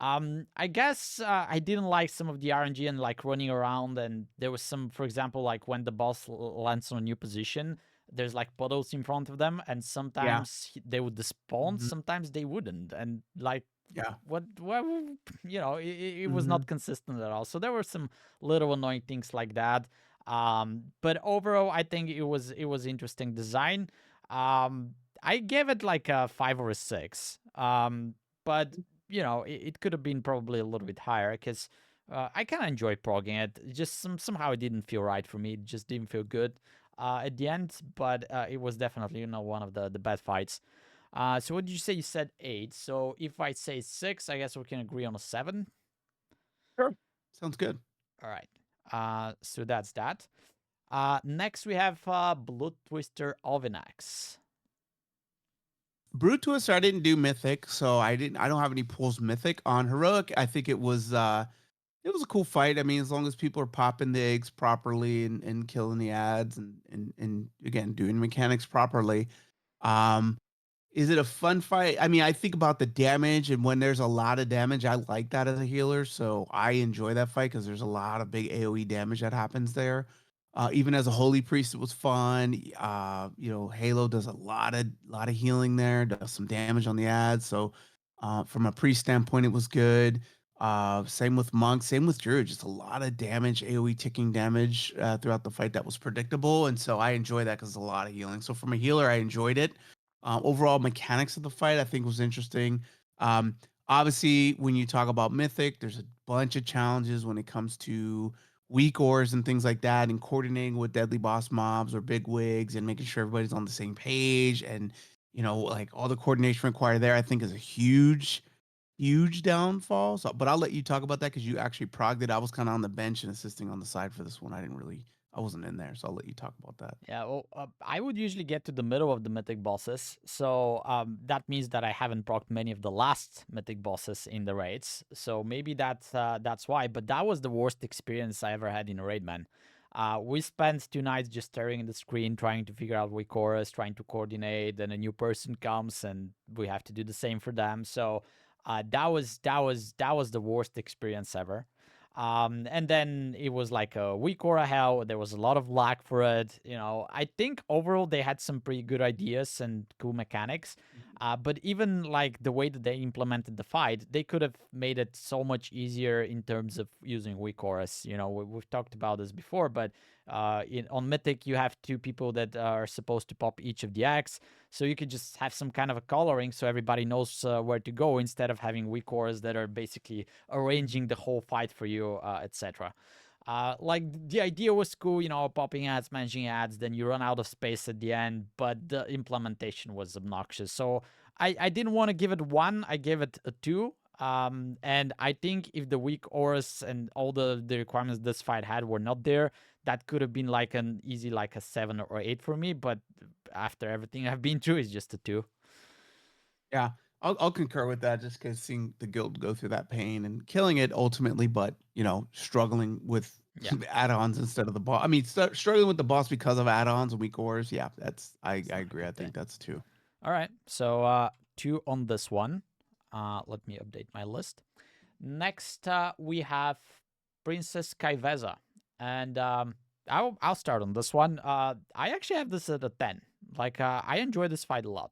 I guess I didn't like some of the RNG and like running around. And there was some, for example, like when the boss lands on a new position, there's like puddles in front of them, and Yeah. sometimes they would despawn, Mhm. sometimes they wouldn't, and like Yeah. what it was Mhm. not consistent at all. So there were some little annoying things like that. But overall, I think it was interesting design. Um, I gave it like a 5 or a 6. But it could have been probably a little bit higher because I kind of enjoyed progging it. It just somehow it didn't feel right for me. It just didn't feel good at the end. But it was definitely one of the bad fights. So what did you say? You said 8. So if I say 6, I guess we can agree on a 7. Sure. Sounds good. All right. So that's that. Next we have Blood Twister Ovinax. Brute Twister, I didn't do Mythic, so I don't have any pulls Mythic. On Heroic, I think it was a cool fight. I mean, as long as people are popping the eggs properly and killing the ads and again doing mechanics properly. Um Is it a fun fight? I mean, I think about the damage, and when there's a lot of damage, I like that as a healer, so I enjoy that fight because there's a lot of big AoE damage that happens there. Even as a holy priest, it was fun. Halo does a lot of healing there, does some damage on the ads. So, from a priest standpoint, it was good. Same with monk, same with druid, just a lot of damage, AoE ticking damage throughout the fight that was predictable, and so I enjoy that because it's a lot of healing. So from a healer, I enjoyed it. Overall mechanics of the fight, I think was interesting. Um, Obviously, when you talk about Mythic, there's a bunch of challenges when it comes to weak ores and things like that, and coordinating with deadly boss mobs or big wigs and making sure everybody's on the same page. And like all the coordination required there, I think is a huge downfall. So, but I'll let you talk about that because you actually progged it. I was kind of on the bench and assisting on the side for this one. I wasn't in there, so I'll let you talk about that. Yeah, well, I would usually get to the middle of the mythic bosses, so that means that I haven't procced many of the last mythic bosses in the raids. So maybe that's why. But that was the worst experience I ever had in a raid, man. We spent 2 nights just staring at the screen, trying to figure out which chorus, trying to coordinate. Then a new person comes, and we have to do the same for them. So that was the worst experience ever. And then it was like a week or a hell. There was a lot of lag for it. I think overall they had some pretty good ideas and cool mechanics. But even like the way that they implemented the fight, they could have made it so much easier in terms of using weak auras. We've talked about this before, but on Mythic you have two people that are supposed to pop each of the acts, so you could just have some kind of a coloring so everybody knows where to go, instead of having weak auras that are basically arranging the whole fight for you, etc. Like the idea was cool, popping ads, managing ads, then you run out of space at the end, but the implementation was obnoxious. So I didn't want to give it 1, I gave it a 2. And I think if the weak auras and all the requirements this fight had were not there, that could have been like an easy like a 7 or 8 for me. But after everything I've been through, it's just a 2. Yeah, I'll concur with that just because seeing the guild go through that pain and killing it ultimately, but struggling with Yeah, the add-ons instead of the boss. I mean, struggling with the boss because of add-ons and weak ores. Yeah, I it's not a agree. I good think thing. that's 2. All right, so 2 on this one. Let me update my list. Next, we have Princess Kaiveza, and I'll start on this one. I actually have this at a 10. Like, I enjoy this fight a lot.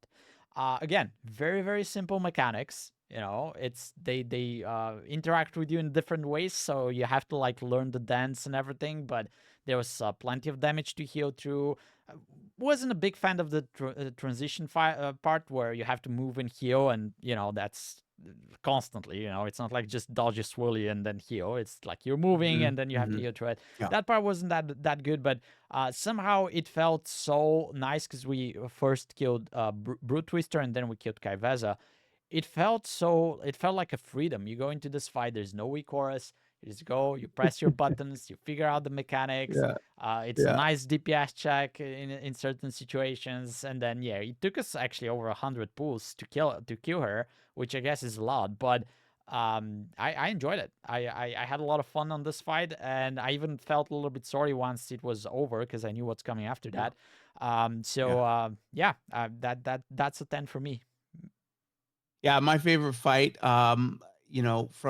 Again, very very simple mechanics. It's they interact with you in different ways, so you have to like learn the dance and everything. But there was plenty of damage to heal through. Wasn't a big fan of the transition part where you have to move and heal, and that's constantly. It's not like just dodge a swirly and then heal. It's like you're moving and then you have to heal through it. Yeah. That part wasn't that good, but somehow it felt so nice because we first killed Brute Twister and then we killed Kaiveza. It felt like a freedom. You go into this fight, there's no weak chorus. You just go, you press your buttons, you figure out the mechanics. Yeah. It's a Yeah. nice DPS check in certain situations, and then it took us actually over 100 pulls to kill her, which I guess is a lot, but I enjoyed it. I had a lot of fun on this fight, and I even felt a little bit sorry once it was over because I knew what's coming after Yeah. that. That's a 10 for me. Yeah, my favorite fight, from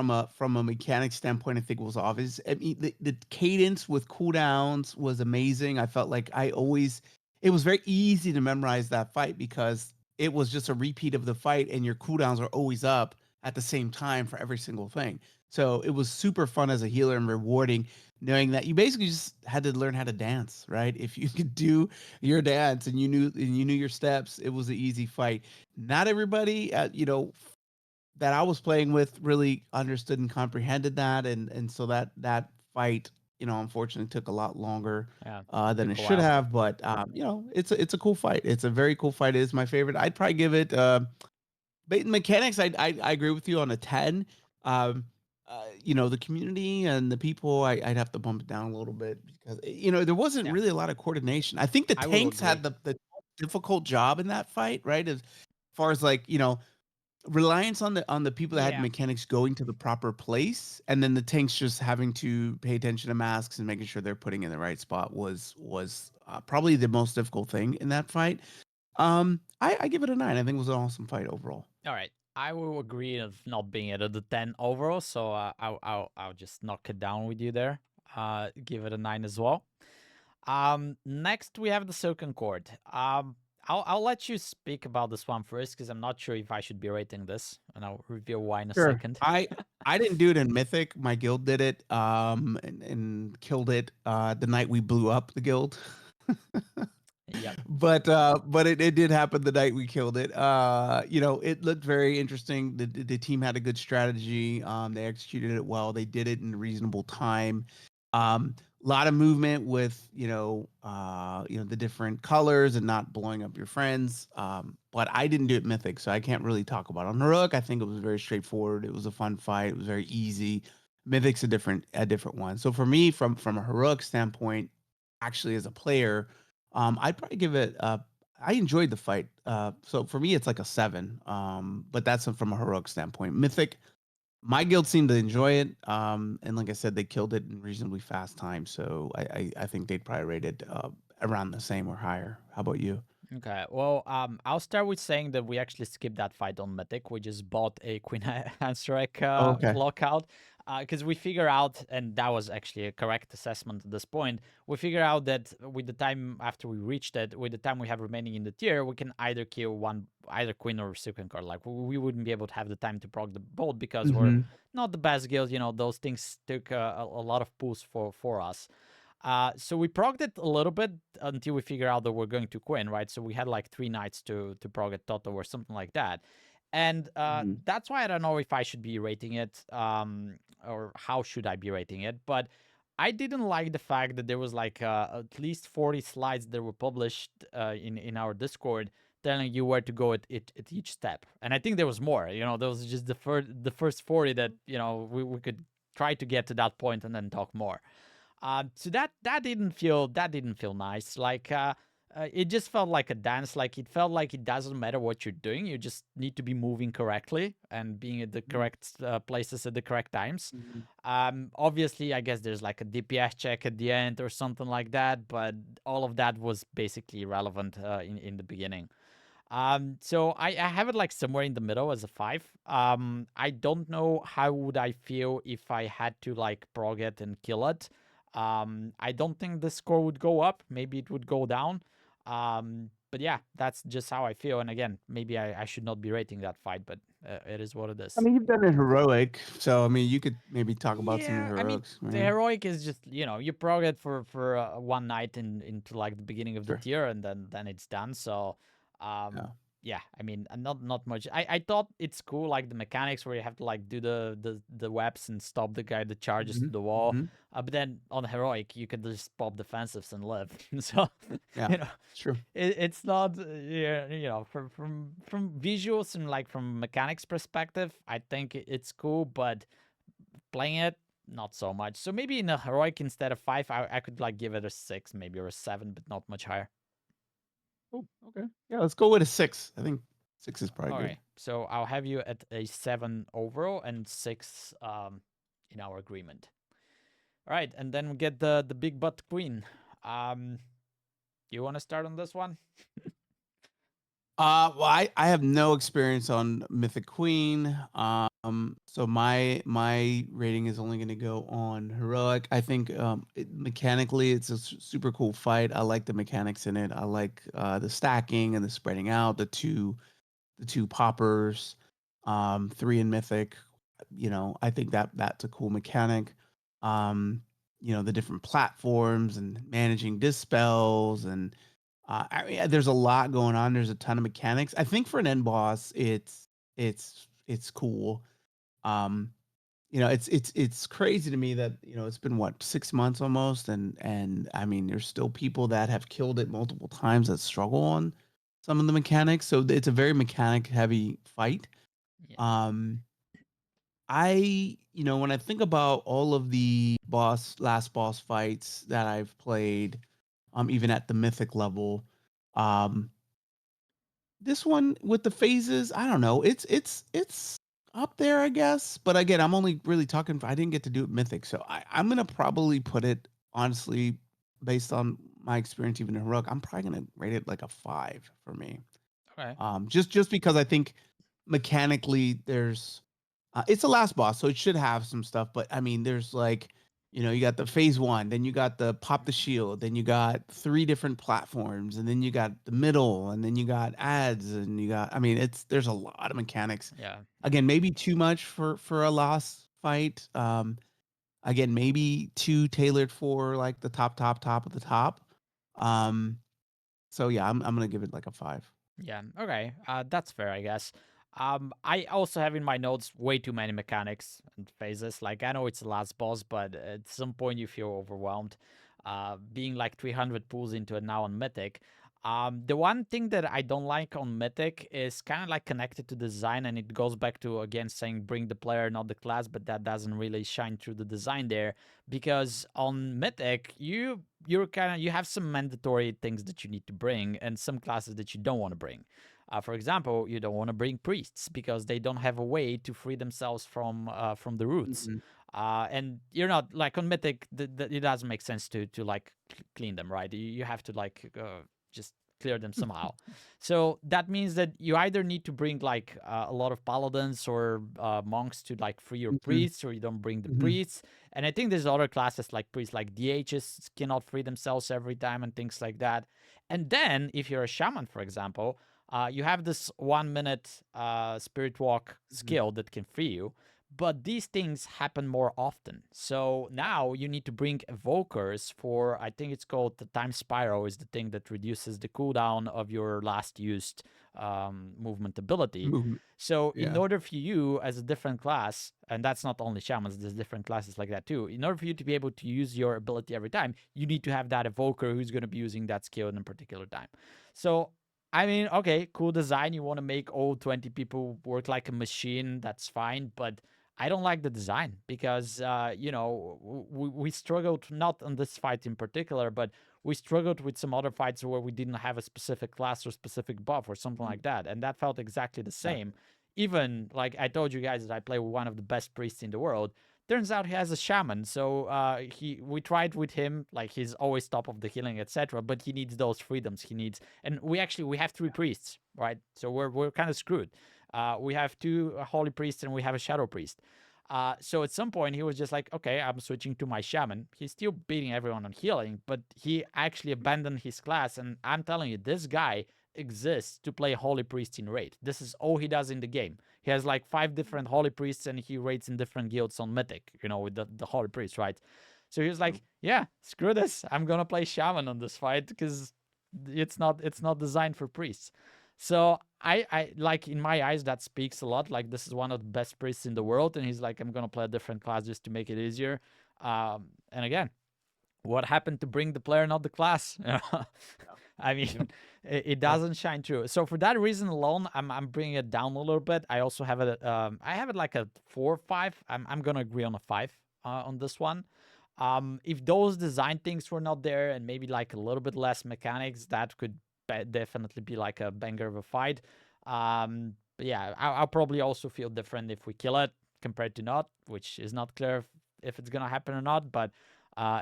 a mechanic standpoint, I think was obvious. I mean, the cadence with cooldowns was amazing. I felt like it was very easy to memorize that fight because it was just a repeat of the fight, and your cooldowns are always up at the same time for every single thing. So it was super fun as a healer and rewarding, knowing that you basically just had to learn how to dance, right? If you could do your dance and you knew your steps, it was an easy fight. Not everybody, that I was playing with really understood and comprehended that, and so that fight, unfortunately took a lot longer Yeah, than it took a should while. have. But it's a cool fight. It's a very cool fight. It is my favorite. I'd probably give it. But mechanics, I agree with you on a 10. Um, the community and the people, I'd have to bump it down a little bit because there wasn't Yeah, really a lot of coordination. I think the I will tanks agree. had the difficult job in that fight, right? As far as like reliance on the people that had Yeah. mechanics going to the proper place, and then the tanks just having to pay attention to masks and making sure they're putting in the right spot was probably the most difficult thing in that fight. I give it a 9. I think it was an awesome fight overall. All right. I will agree of not being at the 10 overall, so I'll just knock it down with you there. Give it a 9 as well. Next we have the Silken Cord. I'll let you speak about this one first because I'm not sure if I should be rating this, and I'll reveal why in a Sure. second. I didn't do it in Mythic. My guild did it, and killed it the night we blew up the guild. Yep. But it did happen the night we killed it. It looked very interesting. The team had a good strategy. They executed it well. They did it in a reasonable time. A lot of movement with the different colors and not blowing up your friends. But I didn't do it Mythic, so I can't really talk about it. On Heroic, I think it was very straightforward. It was a fun fight. It was very easy. Mythic's a different one. So for me, from a Heroic standpoint, actually as a player, I'd probably give it. I enjoyed the fight. So for me, it's like a 7. But that's from a heroic standpoint. Mythic, my guild seemed to enjoy it. And like I said, they killed it in reasonably fast time. So I think they'd probably rate it around the same or higher. How about you? Okay, well, I'll start with saying that we actually skipped that fight on Mythic. We just bought a Queen Ansarek Oh, okay. lockout. because we figure out, and that was actually a correct assessment at this point. We figure out that with the time after we reached it, with the time we have remaining in the tier, we can either kill either queen or recipient card. Like we wouldn't be able to have the time to proc the bolt because we're Mm-hmm. not the best guild. Those things took a lot of pulls for us. So we progged it a little bit until we figure out that we're going to queen, right? So we had like 3 nights to prog it total or something like that. And Mm-hmm. that's why I don't know if I should be rating it, or how should I be rating it. But I didn't like the fact that there was like at least 40 slides that were published in our Discord telling you where to go at each step. And I think there was more. There was just the first 40 that we could try to get to that point and then talk more. So that didn't feel nice. Like it just felt like a dance. Like it felt like it doesn't matter what you're doing. You just need to be moving correctly and being at the correct places at the correct times. Mm-hmm. Obviously, I guess there's like a DPS check at the end or something like that, but all of that was basically irrelevant in the beginning. So I have it like somewhere in the middle as a 5. I don't know how would I feel if I had to like prog it and kill it. I don't think the score would go up. Maybe it would go down. But yeah, that's just how I feel. And again, maybe I should not be rating that fight, but it is what it I is. mean, you've done a heroic, so I mean, you could maybe talk about some of the Yeah, I mean, heroics, the right? heroic is just you prog it for one night into like the beginning of the Sure. tier, and then it's done. So, Yeah. yeah, I mean, not much. I thought it's cool, like the mechanics where you have to like do the webs and stop the guy that charges Mm-hmm. to the wall. Mm-hmm. But then on heroic, you can just pop defensives and live. So, Yeah. you know, It's true. it's not yeah, from visuals and like from mechanics perspective, I think it's cool, but playing it not so much. So maybe in a heroic instead of 5, I could like give it a 6 maybe, or a 7, but not much higher. Oh, okay. Yeah, let's go with a 6. I think 6 is probably All good. right, so I'll have you at a 7 overall and 6 in our agreement. All right, and then we get the big butt queen. You want to start on this one? Well, I have no experience on Mythic Queen. So my rating is only going to go on heroic. I think mechanically it's a super cool fight. I like the mechanics in it. I like the stacking and the spreading out, the two poppers, 3 in Mythic. I think that's a cool mechanic. Um, the different platforms and managing dispels and I mean, there's a lot going on. There's a ton of mechanics. I think for an end boss, it's cool. Um, it's crazy to me that it's been what 6 months almost, and I mean, there's still people that have killed it multiple times that struggle on some of the mechanics. So it's a very mechanic heavy fight. Yeah. Um, when I think about all of the last boss fights that I've played, even at the mythic level, um, this one with the phases, I don't know. It's up there, I guess. But again, I'm only really talking. I didn't get to do it mythic, so I'm gonna probably put it honestly, based on my experience, even in heroic. I'm probably gonna rate it like a 5 for me. Okay. Just because I think mechanically it's a last boss, so it should have some stuff. But I mean, there's like, you got the phase one, then you got the pop the shield, then you got 3 different platforms, and then you got the middle, and then you got ads, and you got. I mean, there's a lot of mechanics. Yeah. Again, maybe too much for a last fight. Again, maybe too tailored for like the top of the top. Um, so yeah, I'm gonna give it like a 5. Yeah. Okay. That's fair, I guess. I also have in my notes way too many mechanics and phases. Like I know it's the last boss, but at some point you feel overwhelmed. Being like 300 pulls into it now on Mythic. The one thing that I don't like on Mythic is kind of like connected to design, and it goes back to again saying bring the player, not the class, but that doesn't really shine through the design there, because on Mythic you have some mandatory things that you need to bring and some classes that you don't want to bring. For example, you don't want to bring priests because they don't have a way to free themselves from the roots. Mhm. And you're not like on Mythic. It doesn't make sense to like clean them, right? You have to like just clear them somehow. So that means that you either need to bring like a lot of paladins or monks to like free your Mhm, priests, or you don't bring the mhm. priests. And I think there's other classes like priests, like DHs cannot free themselves every time and things like that. And then if you're a shaman, for example, you have this 1 minute spirit walk Mhm. skill that can free you. But these things happen more often. So now you need to bring evokers for, I think it's called the time spiral, is the thing that reduces the cooldown of your last used movement ability. Movement. So in Yeah. order for you as a different class, and that's not only shamans, there's different classes like that too. In order for you to be able to use your ability every time, you need to have that evoker who's going to be using that skill in a particular time. So I mean, okay, cool design. You want to make all 20 people work like a machine, that's fine. But I don't like the design because, we struggled, not on this fight in particular, but we struggled with some other fights where we didn't have a specific class or specific buff or something like that. And that felt exactly the Yeah. same. Even, like I told you guys, that I play with one of the best priests in the world. Turns out he has a shaman, so we tried with him, like he's always top of the healing, etc. But he needs those freedoms. He needs, and we have 3 priests, right? So we're kind of screwed. We have 2 holy priests and we have a shadow priest. So at some point he was just like, okay, I'm switching to my shaman. He's still beating everyone on healing, but he actually abandoned his class. And I'm telling you, this guy exists to play holy priest in raid. This is all he does in the game. He has like 5 different holy priests and he raids in different guilds on Mythic, with the holy priest, right? So he was like, yeah, screw this. I'm gonna play shaman on this fight because it's not designed for priests. So I like, in my eyes, that speaks a lot. Like, this is one of the best priests in the world, and he's like, I'm gonna play a different class just to make it easier. And again, what happened to bring the player, not the class? I mean, it doesn't shine through. So for that reason alone, I'm bringing it down a little bit. I also have it. I have it like a 4 or 5. I'm gonna agree on a 5 on this one. If those design things were not there and maybe like a little bit less mechanics, that could definitely be like a banger of a fight. But yeah, I'll probably also feel different if we kill it compared to not, which is not clear if it's gonna happen or not. But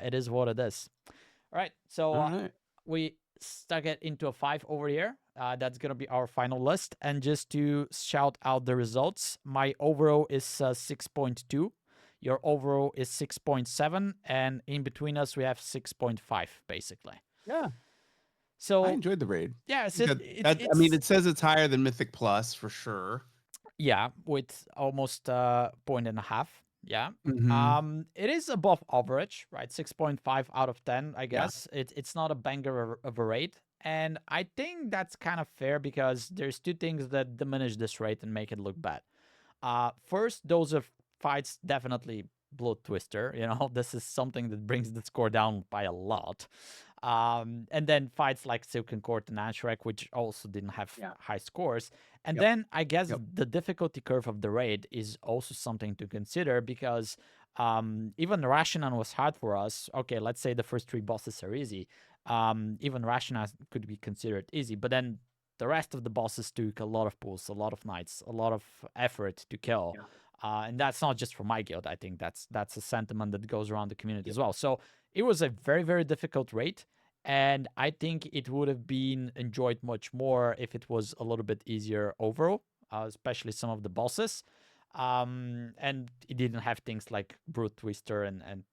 it is what it is. All right, so All right. we stuck it into a 5 over here. That's gonna be our final list. And just to shout out the results, my overall is 6.2. Your overall is 6.7, and in between us we have 6.5, basically. Yeah. So I enjoyed the raid. yeah, it's, I mean, it says it's higher than Mythic Plus for sure. yeah, with almost point and a half. Yeah. Mhm. It is above average, right? 6.5 out of 10, I Yeah. guess. It's not a banger of a rate. And I think that's kind of fair because there's 2 things that diminish this rate and make it look bad. First, those are fights definitely blood twister. This is something that brings the score down by a lot. And then fights like Silken Court and Anshrek, which also didn't have Yeah. high scores. And Yep. then I guess Yep. the difficulty curve of the raid is also something to consider because even Rashinan was hard for us. Okay, let's say the first 3 bosses are easy. Even Rashinan could be considered easy, but then the rest of the bosses took a lot of pulls, a lot of knights, a lot of effort to kill. Yeah. And that's not just for my guild. I think that's a sentiment that goes around the community Yep. as well. So it was a very, very difficult raid. And I think it would have been enjoyed much more if it was a little bit easier overall, especially some of the bosses. And it didn't have things like Brute Twister and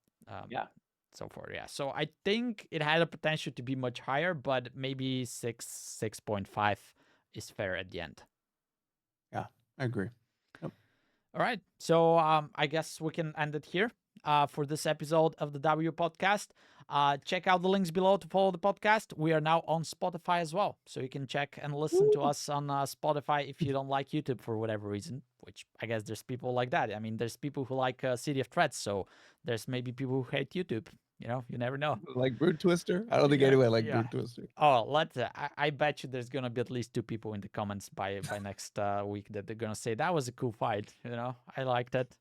Yeah. so forth. Yeah. So I think it had a potential to be much higher, but maybe 6.5 is fair at the end. Yeah. I agree. Yep. All right. So I guess we can end it here for this episode of the W podcast. Check out the links below to follow the podcast. We are now on Spotify as well. So you can check and listen to us on Spotify if you don't like YouTube for whatever reason, which I guess there's people like that. I mean, there's people who like City of Threats. So there's maybe people who hate YouTube. You never know. Like Brute Twister? I don't think Yeah, anyone like yeah. Brute Twister. Oh, I bet you there's gonna be at least 2 people in the comments by next week that they're gonna say that was a cool fight. I liked it.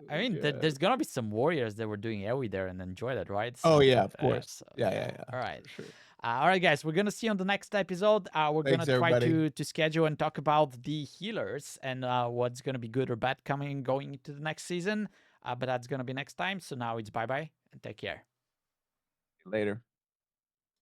I mean, Yeah. there's gonna be some warriors that were doing AoE there and enjoyed it, right? Oh So, yeah, of course. so, Yeah. All right. For sure. All right, guys. We're gonna see you on the next episode. We're Thanks, gonna try everybody. to schedule and talk about the healers and what's gonna be good or bad going into the next season. But that's gonna be next time. So now it's bye and take care. Later.